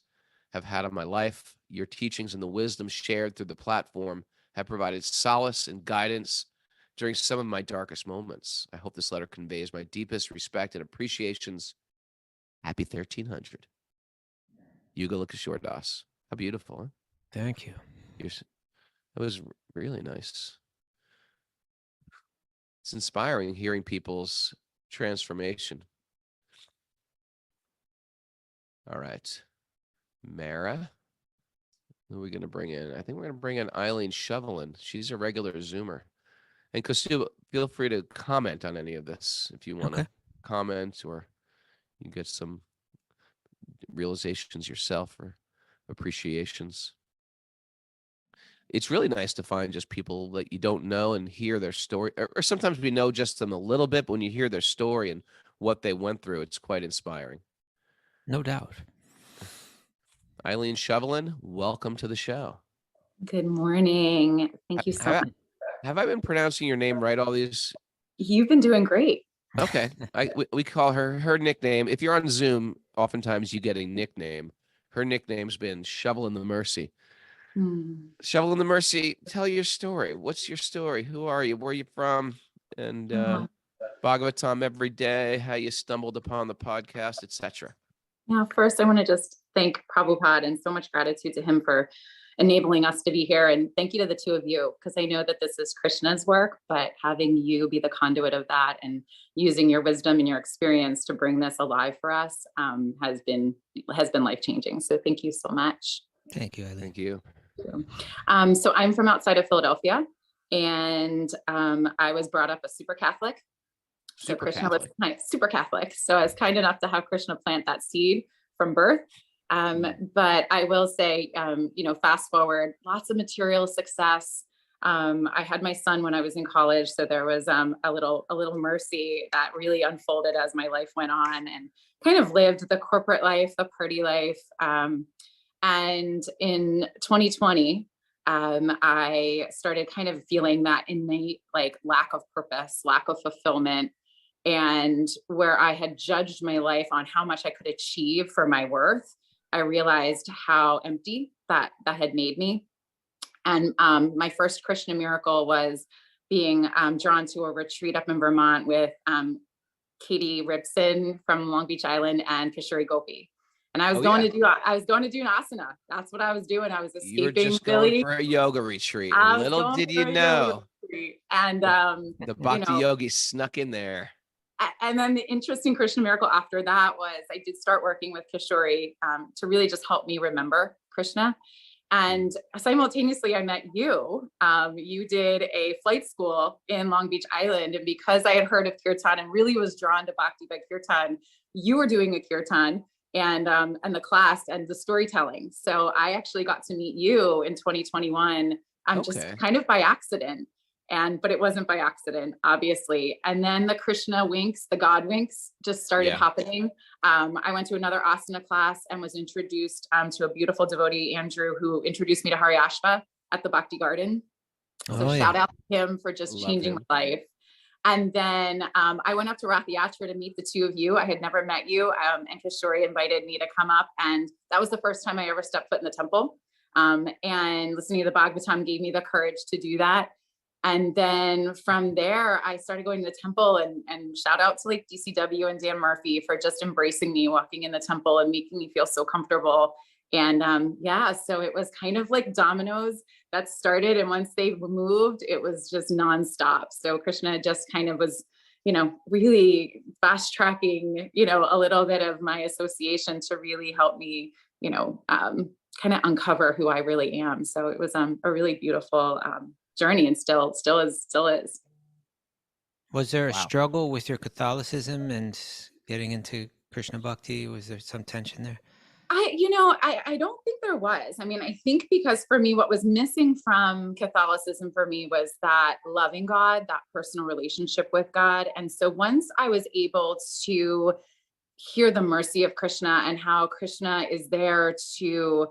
have had on my life. Your teachings and the wisdom shared through the platform have provided solace and guidance during some of my darkest moments. I hope this letter conveys my deepest respect and appreciations. Happy 1300. Yugala Kishore Das. How beautiful, huh? Thank you. That was really nice. It's inspiring hearing people's transformation. All right. Mara, who are we going to bring in? I think we're going to bring in Eileen Shovelin. She's a regular Zoomer. And Kostu, feel free to comment on any of this if you want to comment, or you get some realizations yourself or appreciations. It's really nice to find just people that you don't know and hear their story, or sometimes we know just them a little bit, but when you hear their story and what they went through, it's quite inspiring. No doubt. Eileen Shovelin, welcome to the show. Good morning. Thank you so much. Have I been pronouncing your name right all these? You've been doing great. Okay. We call her nickname. If you're on Zoom, oftentimes you get a nickname. Her nickname's been Shovel in the Mercy. Shovel in the Mercy, tell your story. What's your story? Who are you? Where are you from? And Bhagavatam every day, how you stumbled upon the podcast, etc. Now, first, I want to just thank Prabhupada and so much gratitude to him for enabling us to be here. And thank you to the two of you, because I know that this is Krishna's work, but having you be the conduit of that and using your wisdom and your experience to bring this alive for us has been life-changing. So thank you so much. Thank you, Eileen. Thank you. So I'm from outside of Philadelphia, and I was brought up a super Catholic. So Krishna was super Catholic. So I was kind enough to have Krishna plant that seed from birth. But I will say, fast forward, lots of material success. I had my son when I was in college. So there was a little mercy that really unfolded as my life went on, and kind of lived the corporate life, the party life. And in 2020, I started kind of feeling that innate lack of purpose, lack of fulfillment, and where I had judged my life on how much I could achieve for my worth, I realized how empty that had made me. And my first Krishna miracle was being drawn to a retreat up in Vermont with Katie Ribson from Long Beach Island and Kishori Gopi. And I was going to do an asana. That's what I was doing. I was escaping. You were just Philly. going for a yoga retreat. Little did you know. And the Bhakti Yogi snuck in there. And then the interesting Krishna miracle after that was I did start working with Kishori to really just help me remember Krishna. And simultaneously, I met you. You did a flight school in Long Beach Island. And because I had heard of Kirtan and really was drawn to Bhakti by Kirtan, you were doing a Kirtan and the class and the storytelling. So I actually got to meet you in 2021, just kind of by accident. But it wasn't by accident, obviously. And then the Krishna winks, the God winks just started happening. I went to another asana class and was introduced to a beautiful devotee, Andrew, who introduced me to Haryashva at the Bhakti Garden. So shout out to him for just changing my life. And then I went up to Rath Yatra to meet the two of you. I had never met you, and Kishori invited me to come up. And that was the first time I ever stepped foot in the temple. And listening to the Bhagavatam gave me the courage to do that. And then from there, I started going to the temple, and shout out to like DCW and Dan Murphy for just embracing me walking in the temple and making me feel so comfortable. And yeah, so it was kind of like dominoes that started. And once they moved, it was just nonstop. So Krishna just kind of was, really fast tracking, a little bit of my association to really help me, kind of uncover who I really am. So it was a really beautiful journey, and still is. Was there a Wow. struggle with your Catholicism and getting into Krishna Bhakti? Was there some tension there? I don't think there was. I mean, I think because for me, what was missing from Catholicism for me was that loving God, that personal relationship with God. And so once I was able to hear the mercy of Krishna and how Krishna is there to,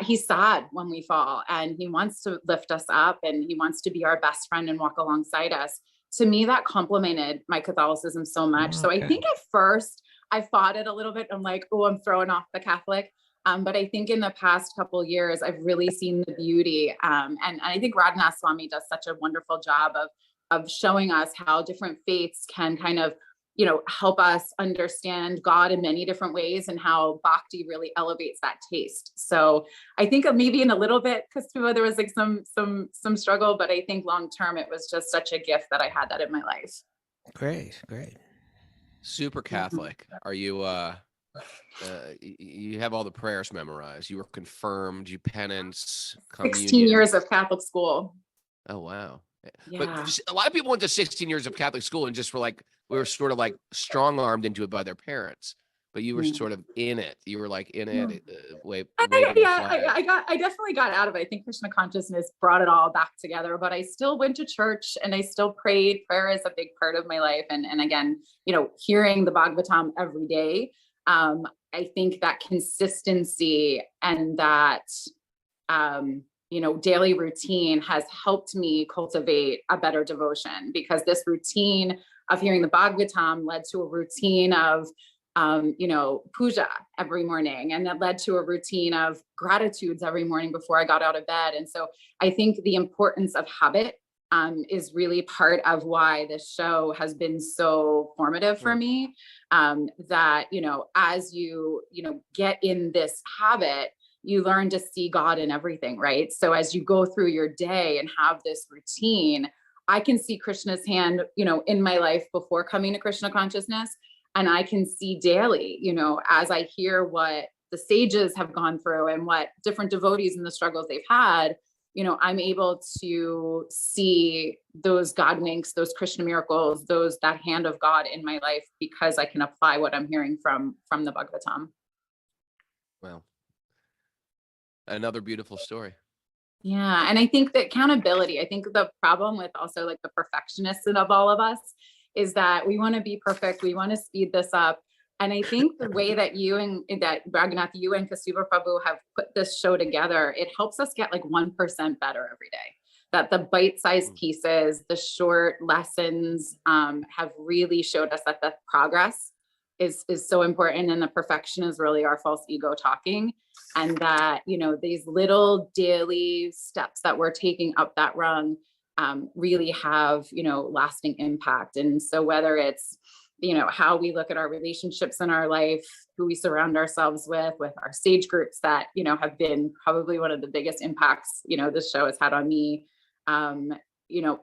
he's sad when we fall, and he wants to lift us up, and he wants to be our best friend and walk alongside us. To me, that complemented my Catholicism so much. So I think at first I fought it a little bit. I'm like, oh, I'm throwing off the Catholic. But I think in the past couple of years, I've really seen the beauty. And I think Radhanath Swami does such a wonderful job of showing us how different faiths can kind of, help us understand God in many different ways, and how Bhakti really elevates that taste. So I think maybe in a little bit, because there was like some struggle, but I think long term, it was just such a gift that I had that in my life. Great. Super Catholic. Are you, you have all the prayers memorized. You were confirmed, you penance, 16 communion. years of Catholic school. Oh, wow. Yeah. But a lot of people went to 16 years of Catholic school and just we were sort of like strong-armed into it by their parents, but you were sort of in it. You were like in it, waving the flag. I definitely got out of it. I think Krishna consciousness brought it all back together, but I still went to church and I still prayed. Prayer is a big part of my life. And again, hearing the Bhagavatam every day, I think that consistency and that, daily routine has helped me cultivate a better devotion, because this routine of hearing the Bhagavatam led to a routine of, puja every morning. And that led to a routine of gratitudes every morning before I got out of bed. And so I think the importance of habit is really part of why this show has been so formative for me. That, as you get in this habit, you learn to see God in everything, right? So as you go through your day and have this routine, I can see Krishna's hand, in my life before coming to Krishna consciousness. And I can see daily, as I hear what the sages have gone through and what different devotees and the struggles they've had, I'm able to see those God winks, those Krishna miracles, that hand of God in my life, because I can apply what I'm hearing from the Bhagavatam. Well, another beautiful story. Yeah. And I think that accountability, I think the problem with also like the perfectionists of all of us is that we want to be perfect. We want to speed this up. And I think the way that you and Raghunath, you and Kasuva Prabhu have put this show together, it helps us get like 1% better every day. That the bite-sized pieces, the short lessons have really showed us that the progress is so important, and the perfection is really our false ego talking. And that, these little daily steps that we're taking up that rung really have, lasting impact. And so whether it's, how we look at our relationships in our life, who we surround ourselves with our sage groups that, have been probably one of the biggest impacts, this show has had on me,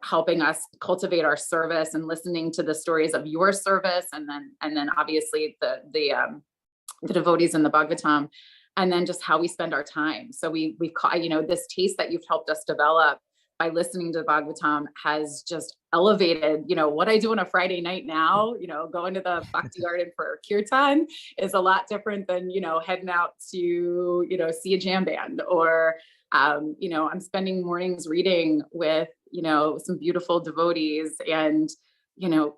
helping us cultivate our service and listening to the stories of your service. And then obviously the devotees in the Bhagavatam, and then just how we spend our time. So we've caught, this taste that you've helped us develop by listening to the Bhagavatam has just elevated, what I do on a Friday night now, going to the Bhakti Garden for Kirtan is a lot different than, heading out to, see a jam band, or, I'm spending mornings reading with, some beautiful devotees, and,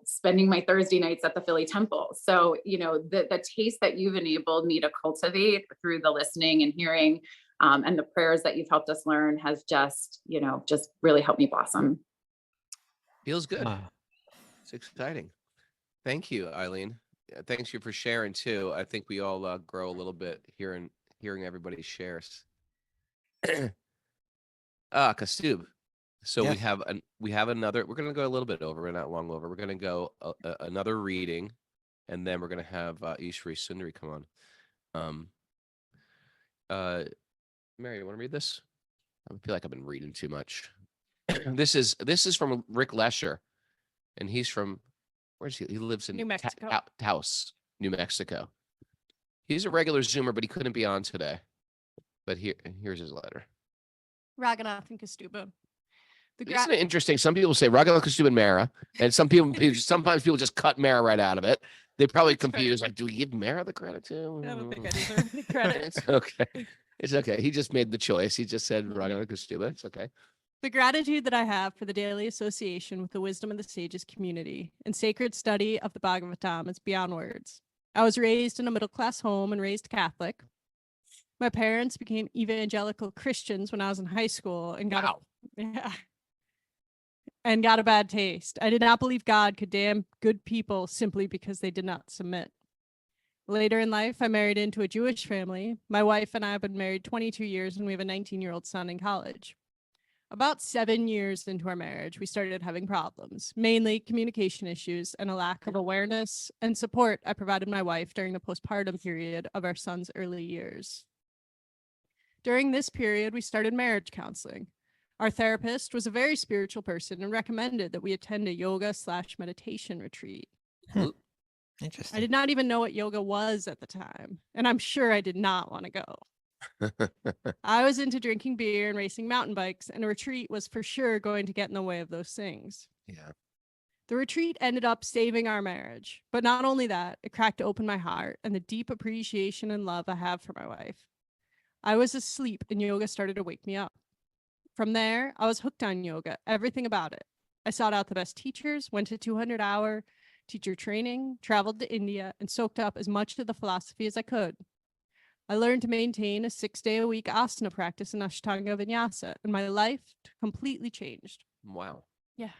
spending my Thursday nights at the Philly Temple. So, the taste that you've enabled me to cultivate through the listening and hearing, and the prayers that you've helped us learn has just really helped me blossom. Feels good. It's exciting. Thank you, Eileen. Thanks you for sharing too. I think we all grow a little bit hearing everybody's shares. Kastub. So Yes. we have another. We're gonna go a little bit over, but not long over. We're gonna go another reading, and then we're gonna have Ishwari Sundari come on. Mary, you want to read this? I feel like I've been reading too much. This is from Rick Lesher, and he's from where's he? He lives in New Mexico. Taos, New Mexico. He's a regular Zoomer, but he couldn't be on today. But here's his letter. Raghunath and Kastuba. Isn't it interesting? Some people say Raghunath, Kastuba, and Mara, and sometimes people just cut Mara right out of it. They probably That's fair. confuse, like, do we give Mara the credit too? I don't think I deserve any credit. It's okay. It's okay. He just made the choice. He just said Raghunath, Kastuba. It's okay. The gratitude that I have for the daily association with the wisdom of the sages community and sacred study of the Bhagavatam is beyond words. I was raised in a middle-class home and raised Catholic. My parents became evangelical Christians when I was in high school and got got a bad taste. I did not believe God could damn good people simply because they did not submit. Later in life, I married into a Jewish family. My wife and I have been married 22 years, and we have a 19-year-old son in college. About 7 years into our marriage, we started having problems, mainly communication issues and a lack of awareness and support I provided my wife during the postpartum period of our son's early years. During this period, we started marriage counseling. Our therapist was a very spiritual person and recommended that we attend a yoga/meditation retreat. Interesting. I did not even know what yoga was at the time, and I'm sure I did not want to go. I was into drinking beer and racing mountain bikes, and a retreat was for sure going to get in the way of those things. Yeah. The retreat ended up saving our marriage, but not only that, it cracked open my heart and the deep appreciation and love I have for my wife. I was asleep and yoga started to wake me up. From there, I was hooked on yoga, everything about it. I sought out the best teachers, went to 200-hour teacher training, traveled to India, and soaked up as much of the philosophy as I could. I learned to maintain a 6-day-a-week asana practice in Ashtanga Vinyasa, and my life completely changed. Wow. Yeah.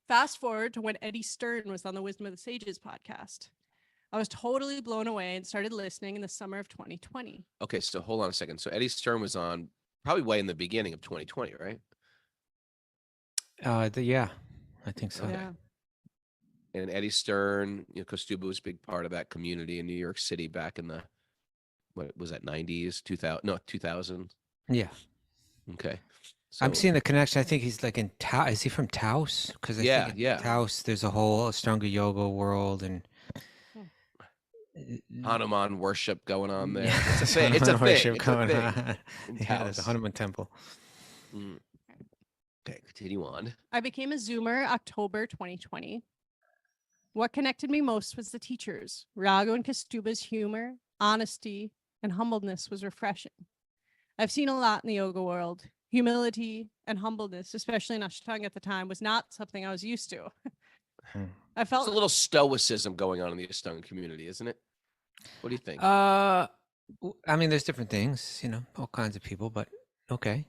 Fast forward to when Eddie Stern was on the Wisdom of the Sages podcast. I was totally blown away and started listening in the summer of 2020. Okay, so hold on a second. So Eddie Stern was on probably way in the beginning of 2020, right? Yeah, I think so. Okay. Yeah. And Eddie Stern, Kostuba was a big part of that community in New York City back in the, what was that, 90s, 2000? No, 2000. Yeah. Okay. I'm So- seeing the connection. I think he's like in Taos. Is he from Taos? Because Yeah, yeah. Taos, there's a whole Ashtanga yoga world and Hanuman worship going on there. Yeah, It's a thing. It's a Hanuman worship thing. going in on. Yeah, there's a Taos. Hanuman temple. Mm. Okay, continue on. I became a Zoomer October 2020. What connected me most was the teachers. Raghu and Kastuba's humor, honesty, and humbleness was refreshing. I've seen a lot in the yoga world. Humility and humbleness, especially in Ashtanga at the time, was not something I was used to. I There's felt a little stoicism going on in the Ashtanga community, isn't it? What do you think? I mean, there's different things, all kinds of people, but okay.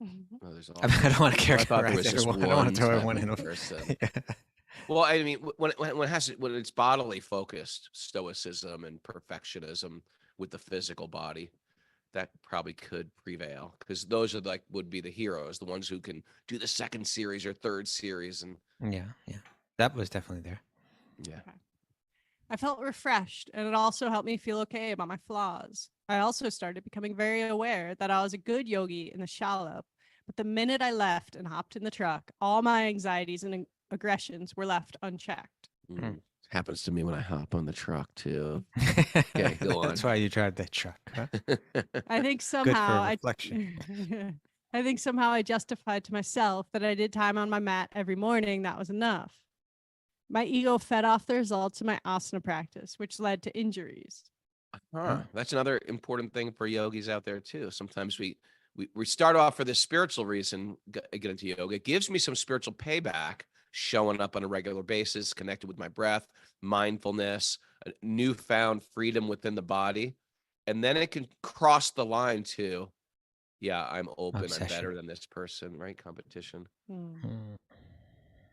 Oh, there's I don't want to I thought there was characterize just everyone. I don't want to throw type everyone of in. person. Yeah. Well, I mean, when it's bodily focused, stoicism and perfectionism with the physical body, that probably could prevail because those are would be the heroes, the ones who can do the second series or third series, and Yeah, that was definitely there. yeah. I felt refreshed, and it also helped me feel okay about my flaws. I also started becoming very aware that I was a good yogi in the shala, but the minute I left and hopped in the truck, all my anxieties and aggressions were left unchecked. Mm. Happens to me when I hop on the truck too. Okay, go on. That's why you drive that truck, huh? I think Good somehow for reflection. I think somehow I justified to myself that I did time on my mat every morning. That was enough. My ego fed off the results of my asana practice, which led to injuries. Huh. That's another important thing for yogis out there too. Sometimes we start off for this spiritual reason, get into yoga. It gives me some spiritual payback, showing up on a regular basis, connected with my breath, mindfulness, a newfound freedom within the body. And then it can cross the line to, yeah, I'm open. I'm Obsession. better than this person, right? Competition.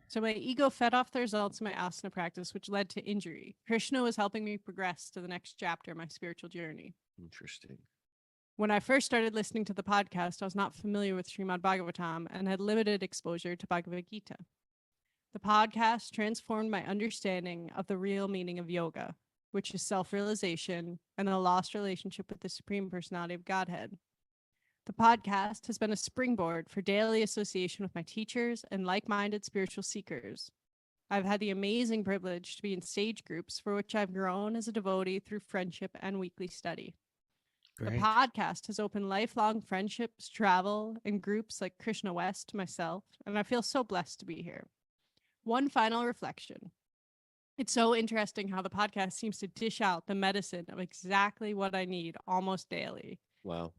So my ego fed off the results of my asana practice, which led to injury. Krishna was helping me progress to the next chapter of my spiritual journey. Interesting. When I first started listening to the podcast, I was not familiar with Srimad Bhagavatam and had limited exposure to Bhagavad Gita. The podcast transformed my understanding of the real meaning of yoga, which is self-realization and a lost relationship with the Supreme Personality of Godhead. The podcast has been a springboard for daily association with my teachers and like-minded spiritual seekers. I've had the amazing privilege to be in sage groups for which I've grown as a devotee through friendship and weekly study. Great. The podcast has opened lifelong friendships, travel, and groups like Krishna West to myself, and I feel so blessed to be here. One final reflection. It's so interesting how the podcast seems to dish out the medicine of exactly what I need almost daily. Wow.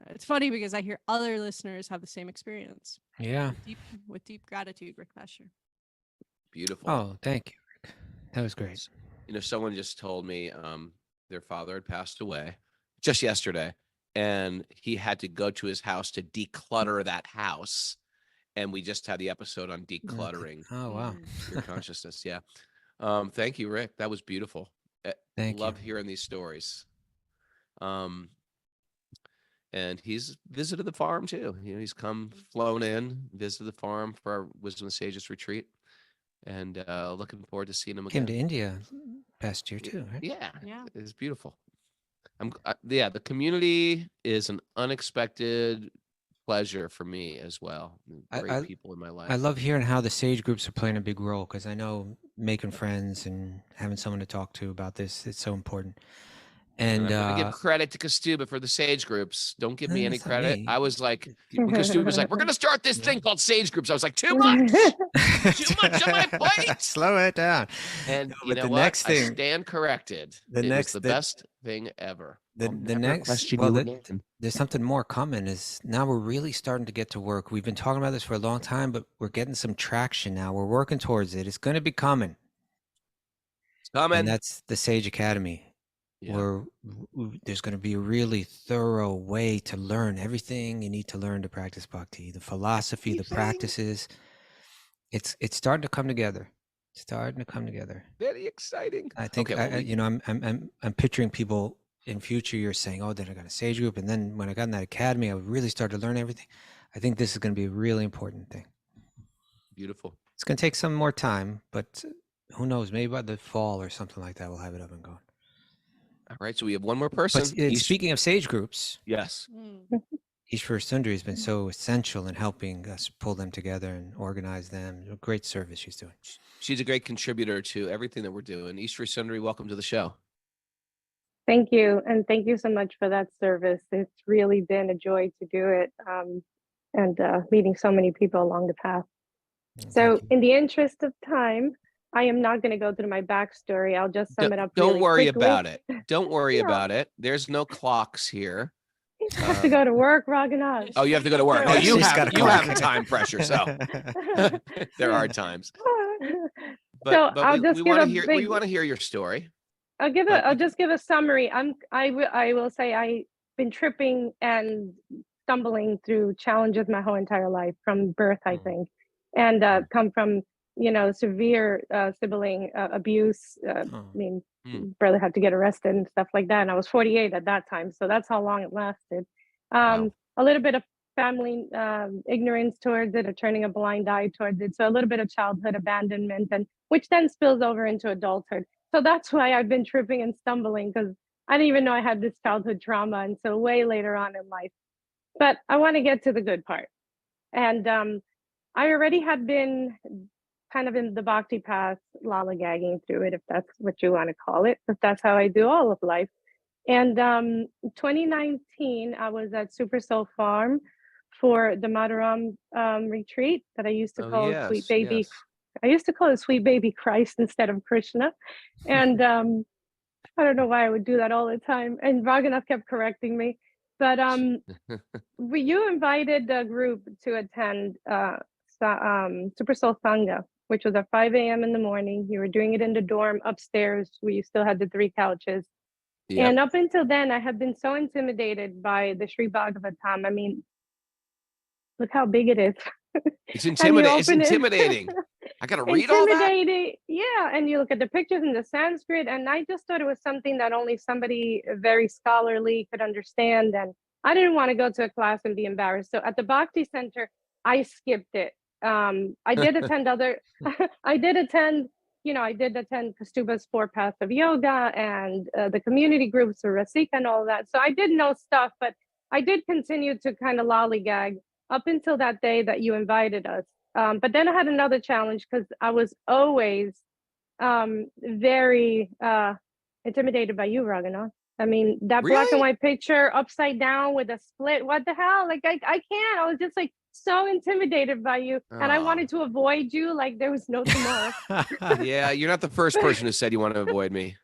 It's funny because I hear other listeners have the same experience. Yeah. With deep gratitude, Rick Lesher. Beautiful. Oh, thank you, Rick. That was great. You know, someone just told me their father had passed away just yesterday, and he had to go to his house to declutter that house. And we just had the episode on decluttering Oh, wow. your consciousness. Yeah. Thank you, Rick. That was beautiful. Thank Love you. hearing these stories. And he's visited the farm too. You know, he's flown in, visited the farm for our Wisdom of Sages retreat, and looking forward to seeing him again. Came to India past year too, right? Yeah. It's beautiful. The community is an unexpected pleasure for me as well. Great people in my life. I love hearing how the sage groups are playing a big role, because I know making friends and having someone to talk to about this, it's so important. And I'm going to give credit to Kastuba for the sage groups. Don't give me any that's not credit. me. I was like, when Kastuba was like, we're going to start this thing called sage groups. I was like, too much. Too much on my plate. Slow it down. And No, you but know the what? next I thing- stand corrected. It was the best thing ever. The next, there's something more coming. Is now we're really starting to get to work. We've been talking about this for a long time, but we're getting some traction now. We're working towards it. It's going to be coming. It's coming. And that's the Sage Academy. Yeah. Where there's going to be a really thorough way to learn everything you need to learn to practice bhakti, the philosophy, the practices. It's starting to come together. It's starting to come together. Very exciting. I think I'm picturing people in future years saying, "Oh, then I got a sage group, and then when I got in that academy, I would really start to learn everything." I think this is going to be a really important thing. Beautiful. It's going to take some more time, but who knows? Maybe by the fall or something like that, we'll have it up and going. All right, so we have one more person. But speaking of sage groups, yes, Ishvara Sundari has been so essential in helping us pull them together and organize them. A great service she's doing. She's a great contributor to everything that we're doing. Ishvara Sundari, welcome to the show. Thank you. And thank you so much for that service. It's really been a joy to do it, and meeting so many people along the path. So in the interest of time, I am not going to go through my backstory. I'll just sum it up. Don't worry quickly. about it. Don't worry about it. There's no clocks here. I have to go to work, Raghunath. Oh, you have to go to work. Oh, you have time pressure. So there are times. But we want to hear your story. I'll just give a summary. I will say I've been tripping and stumbling through challenges my whole entire life from birth, I think, and come from severe sibling abuse. Brother had to get arrested and stuff like that. And I was 48 at that time. So that's how long it lasted. A little bit of family ignorance towards it, or turning a blind eye towards it. So a little bit of childhood abandonment, and which then spills over into adulthood. So that's why I've been tripping and stumbling, because I didn't even know I had this childhood trauma until way later on in life. But I want to get to the good part. And I already had been kind of in the bhakti path, lollygagging through it, if that's what you want to call it, but that's how I do all of life. And 2019, I was at Super Soul Farm for the Madhuram retreat that I used to call Sweet Baby. Yes. I used to call it Sweet Baby Christ instead of Krishna. And I don't know why I would do that all the time. And Raghunath kept correcting me. But you invited the group to attend Super Soul Sangha, which was at 5 a.m. in the morning. You were doing it in the dorm upstairs where you still had the 3 couches. Yep. And up until then, I had been so intimidated by the Sri Bhagavatam. I mean, look how big it is. It's intimidating. I got to read all that? Yeah, and you look at the pictures in the Sanskrit, and I just thought it was something that only somebody very scholarly could understand. And I didn't want to go to a class and be embarrassed. So at the Bhakti Center, I skipped it. I did attend other, I did attend, I did attend Kastuba's 4 Paths of Yoga and the community groups for Rasika and all that. So I did know stuff, but I did continue to kind of lollygag up until that day that you invited us. But then I had another challenge because I was always very intimidated by you, Raghunath. I mean, that black and Really? white picture upside down with a split, what the hell? Like, I can't. I was just like so intimidated by you. And I Oh. wanted to avoid you like there was no tomorrow. Yeah, you're not the first person who said you want to avoid me.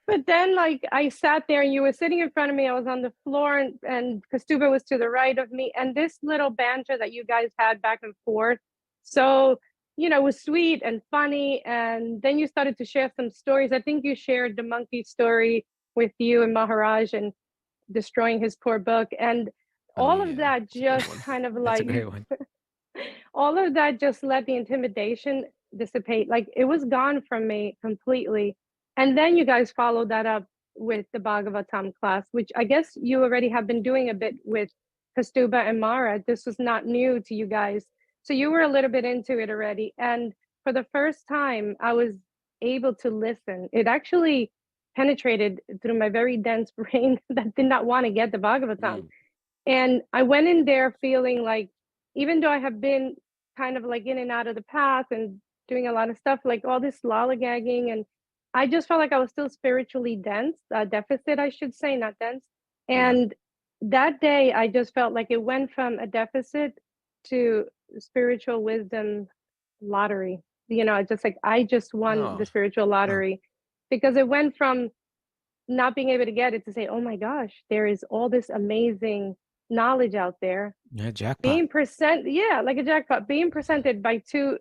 But then, like, I sat there and you were sitting in front of me. I was on the floor and Kastuba was to the right of me. And this little banter that you guys had back and forth. So, was sweet and funny. And then you started to share some stories. I think you shared the monkey story with you and Maharaj and destroying his poor book. And all of that just kind of That's a like, great one. all of that just let the intimidation dissipate. Like it was gone from me completely. And then you guys followed that up with the Bhagavatam class, which I guess you already have been doing a bit with Kastuba and Mara. This was not new to you guys. So you were a little bit into it already. And for the first time, I was able to listen. It actually penetrated through my very dense brain that did not want to get the Bhagavatam. And I went in there feeling like, even though I have been kind of like in and out of the path and doing a lot of stuff, like all this lollygagging, and I just felt like I was still spiritually dense, deficit, I should say, not dense. And that day, I just felt like it went from a deficit to spiritual wisdom lottery. I just won the spiritual lottery because it went from not being able to get it to say, oh my gosh, there is all this amazing knowledge out there. Yeah, jackpot. Being like a jackpot, being presented by 2,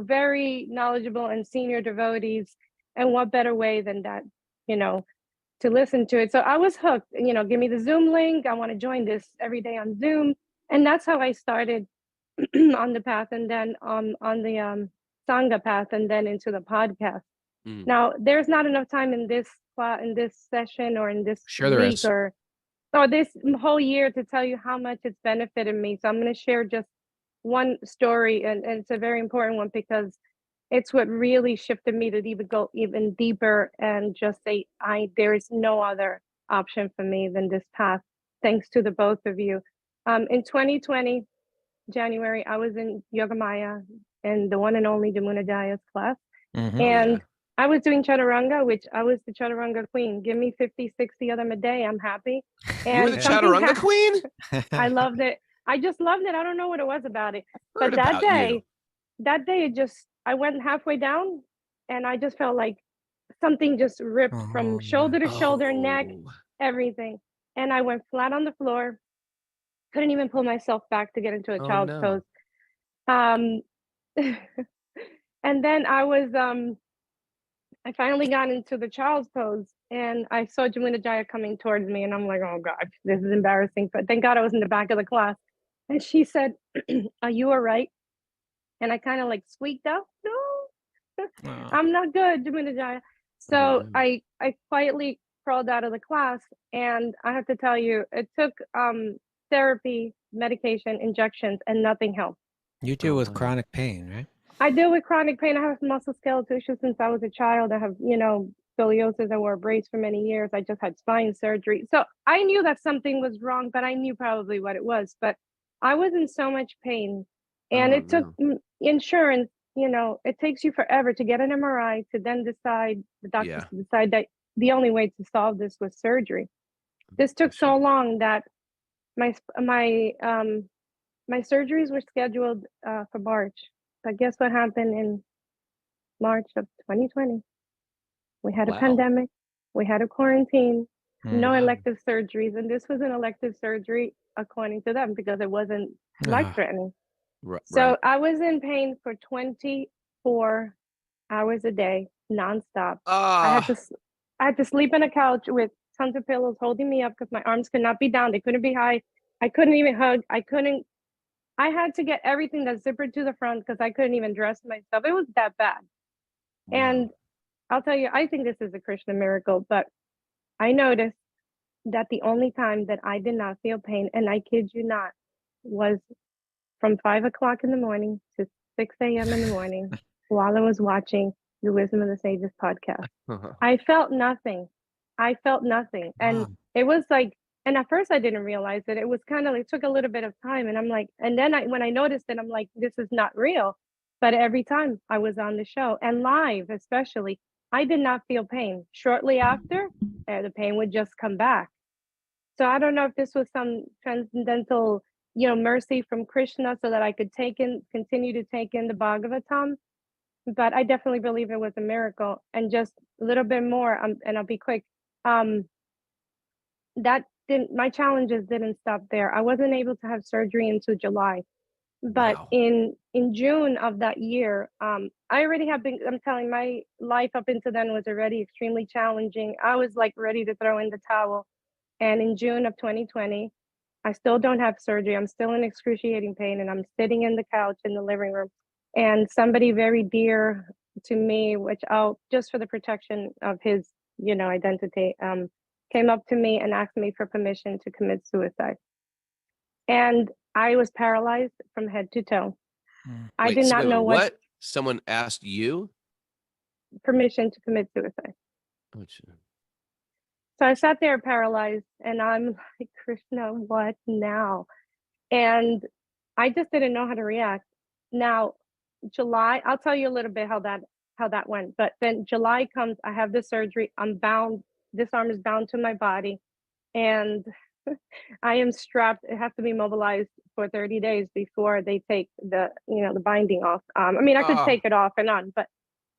very knowledgeable and senior devotees. And what better way than that, to listen to it. So I was hooked, give me the Zoom link. I want to join this every day on Zoom. And that's how I started on the path, and then on the Sangha path, and then into the podcast. Now, there's not enough time in this session or in this week or this whole year to tell you how much it's benefited me. So I'm going to share just one story, and it's a very important one because it's what really shifted me to even go even deeper and just say, there is no other option for me than this path, thanks to the both of you. In 2020, January, I was in Yogamaya in the one and only Jamuna Jaya's class. And I was doing chaturanga, which I was the chaturanga queen. Give me 50, 60 of them a day. I'm happy. And you were the chaturanga queen? I loved it. I just loved it. I don't know what it was about it. Heard But that day, you. I went halfway down and I just felt like something just ripped from shoulder to shoulder, neck, everything. And I went flat on the floor. Couldn't even pull myself back to get into a child's pose. And then I finally got into the child's pose and I saw Jamuna Jaya coming towards me and I'm like, oh God, this is embarrassing. But thank God I was in the back of the class. And she said, are you all right? And I kind of like squeaked out, no, I'm not good, Jamuna Jaya. So I quietly crawled out of the class, and I have to tell you, it took therapy, medication, injections, and nothing helped. You deal with chronic pain, right? I deal with chronic pain. I have musculoskeletal issues since I was a child. I have, scoliosis. I wore a brace for many years. I just had spine surgery. So I knew that something was wrong, but I knew probably what it was. But I was in so much pain. And it took insurance, it takes you forever to get an MRI to then decide, the doctors decide that the only way to solve this was surgery. This took so long that my surgeries were scheduled for March. But guess what happened in March of 2020? We had a pandemic. We had a quarantine. No elective surgeries. And this was an elective surgery according to them because it wasn't life-threatening. So I was in pain for 24 hours a day, nonstop. I had to sleep on a couch with tons of pillows holding me up because my arms could not be down. They couldn't be high. I couldn't even hug. I had to get everything that's zippered to the front because I couldn't even dress myself. It was that bad. And I'll tell you, I think this is a Krishna miracle, but I noticed that the only time that I did not feel pain, and I kid you not, was from 5 o'clock in the morning to 6 a.m. in the morning while I was watching the Wisdom of the Sages podcast. I felt nothing. I felt nothing. And Wow. it was like, and at first I didn't realize it. It was kind of like, it took a little bit of time. And I'm like, and then when I noticed it, I'm like, this is not real. But every time I was on the show and live, especially, I did not feel pain. Shortly after, the pain would just come back. So I don't know if this was some transcendental, mercy from Krishna so that I could continue to take in the Bhagavatam. But I definitely believe it was a miracle. And just a little bit more, and I'll be quick. My challenges didn't stop there. I wasn't able to have surgery until July. But Wow. in June of that year, I already have been, I'm telling, my life up until then was already extremely challenging. I was like ready to throw in the towel. And in June of 2020, I still don't have surgery. I'm still in excruciating pain, and I'm sitting in the couch in the living room. And somebody very dear to me, which just for the protection of his, identity, came up to me and asked me for permission to commit suicide. And I was paralyzed from head to toe. I Wait, did so not wait, know what Someone asked you? permission to commit suicide. Oh, shit. So I sat there paralyzed, and I'm like, Krishna, what now? And I just didn't know how to react. Now, July, I'll tell you a little bit how that went. But then July comes, I have the surgery. I'm bound. This arm is bound to my body, and I am strapped. It has to be mobilized for 30 days before they take the binding off. I could Ah. take it off and on, but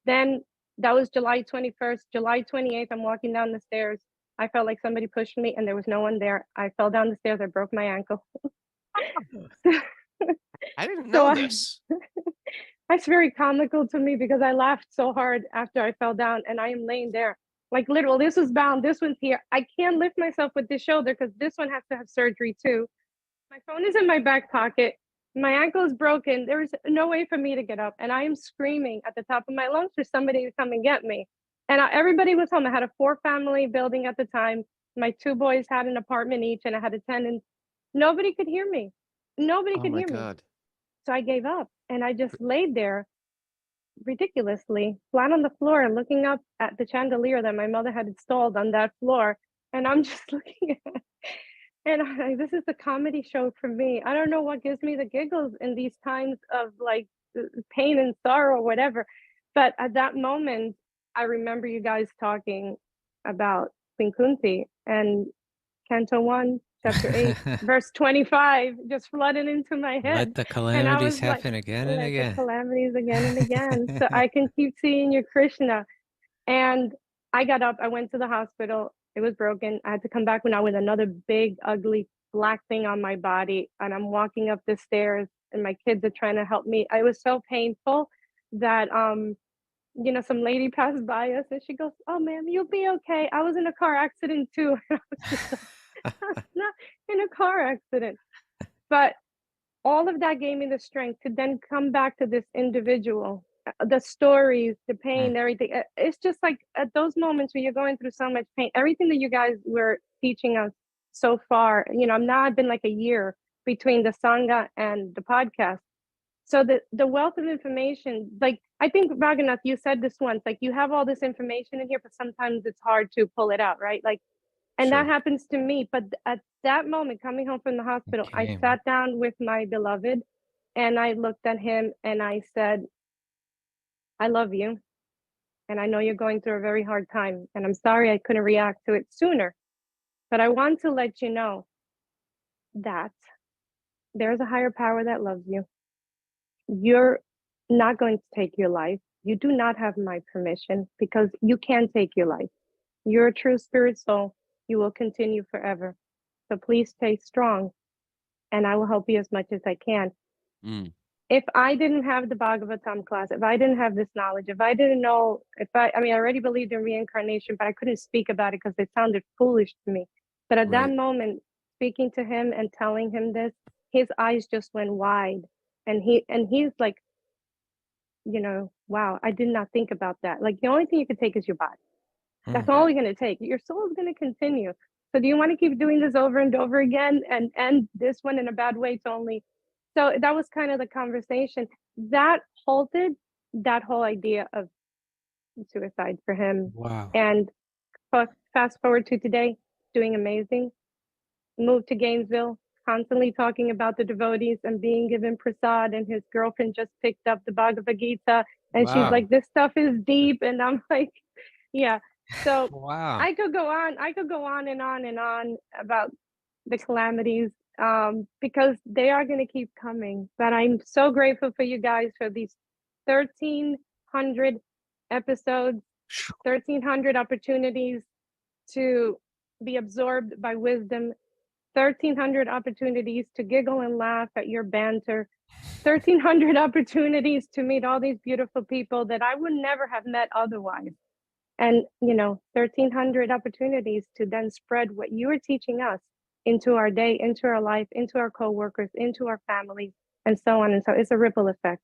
then that was July 21st. July 28th, I'm walking down the stairs. I felt like somebody pushed me, and there was no one there. I fell down the stairs. I broke my ankle. I didn't So know this. It's very comical to me because I laughed so hard after I fell down, and I am laying there like literal. This was bound. This one's here. I can't lift myself with this shoulder because this one has to have surgery too. My phone is in my back pocket. My ankle is broken. There is no way for me to get up, and I am screaming at the top of my lungs for somebody to come and get me. And everybody was home. I had a 4-family building at the time. My 2 boys had an apartment each, and I had a tenant. Nobody could hear me. Nobody Oh could my hear me. God. So I gave up, and I just laid there ridiculously flat on the floor, looking up at the chandelier that my mother had installed on that floor. And I'm just looking at it. And I'm like, this is a comedy show for me. I don't know what gives me the giggles in these times of like pain and sorrow or whatever. But at that moment, I remember you guys talking about Queen Kunti, and Canto 1, Chapter 8, verse 25 just flooded into my head. Let the And I calamities was like, happen again and let the again. calamities again and again, so I can keep seeing your Krishna. And I got up, I went to the hospital. It was broken. I had to come back now with another big, ugly black thing on my body. And I'm walking up the stairs, and my kids are trying to help me. It was so painful that some lady passed by us, and she goes, "Oh, ma'am, you'll be okay. I was in a car accident too." And I was just like, I was not in a car accident. But all of that gave me the strength to then come back to this individual, the stories, the pain, everything. It's just like at those moments when you're going through so much pain, everything that you guys were teaching us so far, I've been like a year between the Sangha and the podcast. So the wealth of information, like I think Raghunath, you said this once, like you have all this information in here, but sometimes it's hard to pull it out, right? Like, and that Sure. happens to me. But at that moment, coming home from the hospital, I Okay. sat down with my beloved, and I looked at him and I said, I love you. And I know you're going through a very hard time. And I'm sorry I couldn't react to it sooner. But I want to let you know that there's a higher power that loves you. You're not going to take your life. You do not have my permission because you can take your life. You're a true spirit soul. You will continue forever. So please stay strong, and I will help you as much as I can. If I didn't have the Bhagavatam class, if I didn't have this knowledge, if I didn't know, I already believed in reincarnation, but I couldn't speak about it because it sounded foolish to me. But at that moment, speaking to him and telling him this, his eyes just went wide, and he's like, wow, I did not think about that. Like the only thing you could take is your body. That's all you're going to take. Your soul is going to continue. So do you want to keep doing this over and over again and end this one in a bad way to only? So that was kind of the conversation that halted that whole idea of suicide for him. Wow. And fast forward to today, doing amazing. Moved to Gainesville, constantly talking about the devotees and being given prasad. And his girlfriend just picked up the Bhagavad Gita, and she's Wow. like, "This stuff is deep." And I'm like, "Yeah." So Wow. I could go on and on and on about the calamities, because they are going to keep coming. But I'm so grateful for you guys for these 1,300 episodes, 1,300 opportunities to be absorbed by wisdom, 1,300 opportunities to giggle and laugh at your banter, 1,300 opportunities to meet all these beautiful people that I would never have met otherwise. And, 1,300 opportunities to then spread what you are teaching us into our day, into our life, into our coworkers, into our families, and so on. And so it's a ripple effect.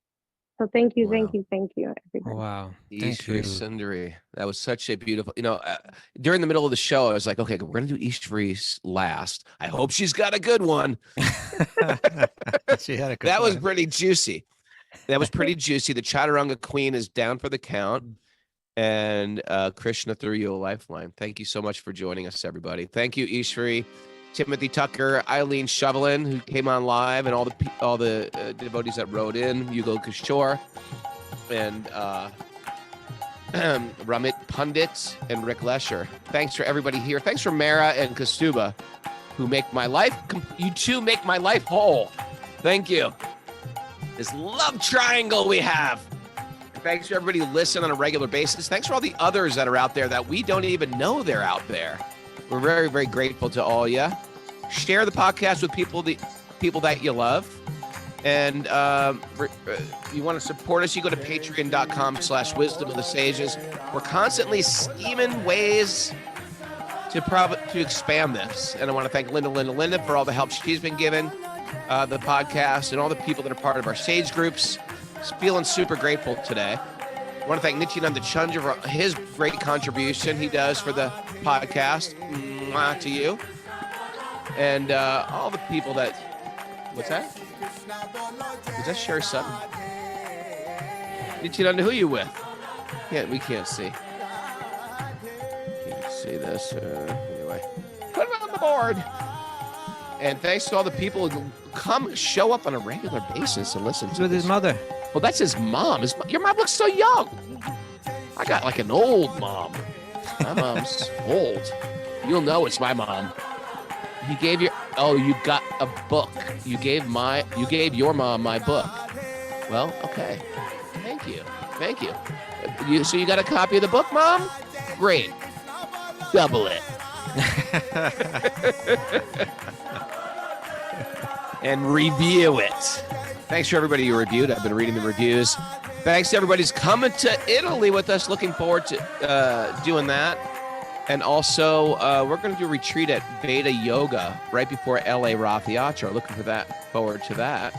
So thank you, Wow. thank you, everybody. Wow. Thank Ishvari you. Sundari. That was such a beautiful, during the middle of the show, I was like, okay, we're going to do Ishvari's last. I hope she's got a good one. She had a good That was one. pretty juicy. That was pretty juicy. The Chaturanga Queen is down for the count. And Krishna threw you a lifeline. Thank you so much for joining us, everybody. Thank you, Ishvari, Timothy Tucker, Eileen Shovelin, who came on live, and all the devotees that wrote in, Yugo Kishore, and Ramit Pundit, and Rick Lesher. Thanks for everybody here. Thanks for Mara and Kastuba, who make my life, you two make my life whole. Thank you. This love triangle we have. Thanks to everybody who listen on a regular basis. Thanks for all the others that are out there that we don't even know they're out there. We're very, very grateful to all you. Share the podcast with people that you love. And you want to support us, you go to patreon.com/wisdom of the sages. We're constantly scheming ways to expand this. And I want to thank Linda for all the help she's been given, the podcast, and all the people that are part of our sage groups. Feeling super grateful today. I want to thank Nityananda Chandra for his great contribution he does for the podcast. Mwah to you. And all the people that... What's that? Is that Sherry Sutton? Nityananda, who are you with? Yeah, we can't see. Can't see this. Anyway, put it on the board. And thanks to all the people who show up on a regular basis and listen to With his mother. Well, that's his mom. Your mom looks so young. I got like an old mom. My mom's old. You'll know it's my mom. You got a book. You gave your mom my book. Well, okay. Thank you. So you got a copy of the book, Mom? Great. Double it. And review it. Thanks for everybody who reviewed. I've been reading the reviews. Thanks to everybody who's coming to Italy with us. Looking forward to doing that. And also, we're going to do a retreat at Beta Yoga right before LA Rath Yatra. Looking forward to that.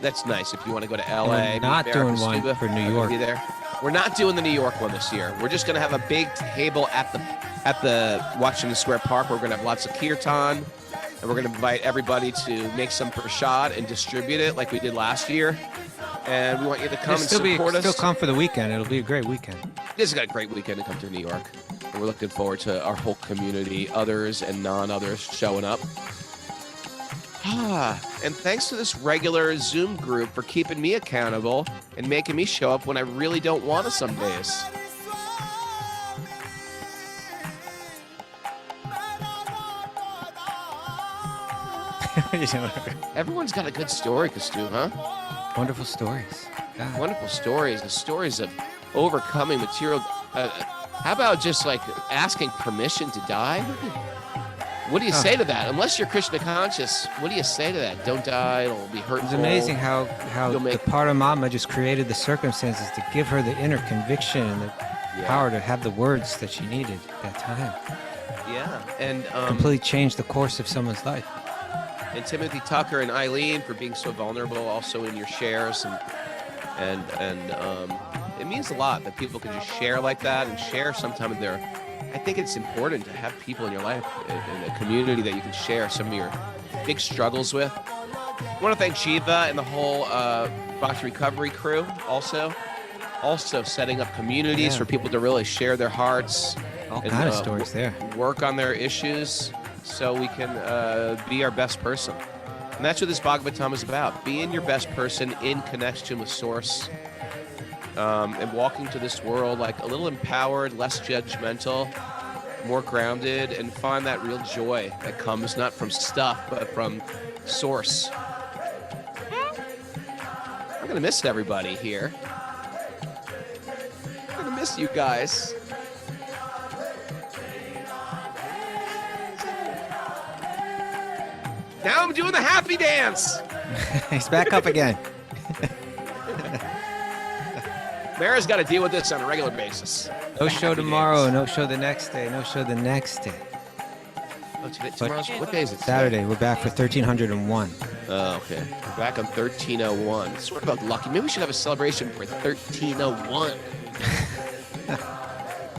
That's nice if you want to go to LA. And we're not doing one for New York. Be there. We're not doing the New York one this year. We're just going to have a big table at the Washington Square Park. We're going to have lots of kirtan. And we're going to invite everybody to make some prasad and distribute it like we did last year. And we want you to come and support us. Still come for the weekend. It'll be a great weekend. This is a great weekend to come to New York. And we're looking forward to our whole community, others and non-others, showing up. And thanks to this regular Zoom group for keeping me accountable and making me show up when I really don't want to some days. Everyone's got a good story, Kastu, huh? Wonderful stories. God. Wonderful stories. The stories of overcoming material. How about just like asking permission to die? What do you say to that? Unless you're Krishna conscious, what do you say to that? Don't die. It'll be hurtful. It's amazing how the Paramama just created the circumstances to give her the inner conviction and the power to have the words that she needed at that time. Yeah, and completely changed the course of someone's life. And Timothy Tucker and Eileen for being so vulnerable also in your shares, and it means a lot that people can just share like that and share sometimes I think it's important to have people in your life, in a community that you can share some of your big struggles with. I want to thank Jiva and the whole Bhakti Recovery crew also setting up communities for people to really share their hearts. All kind of stories there. Work on their issues so we can be our best person. And that's what this Bhagavatam is about. Being your best person in connection with Source. And walking to this world like a little empowered, less judgmental, more grounded, and find that real joy that comes not from stuff, but from Source. I'm going to miss everybody here. I'm going to miss you guys. Now I'm doing the happy dance. He's back up again. Mara's got to deal with this on a regular basis. No show tomorrow, no show the next day, no show the next day. Oh, tomorrow's, what day is it? Saturday, we're back for 1301. Oh, okay. We're back on 1301. Sort of lucky. Maybe we should have a celebration for 1301.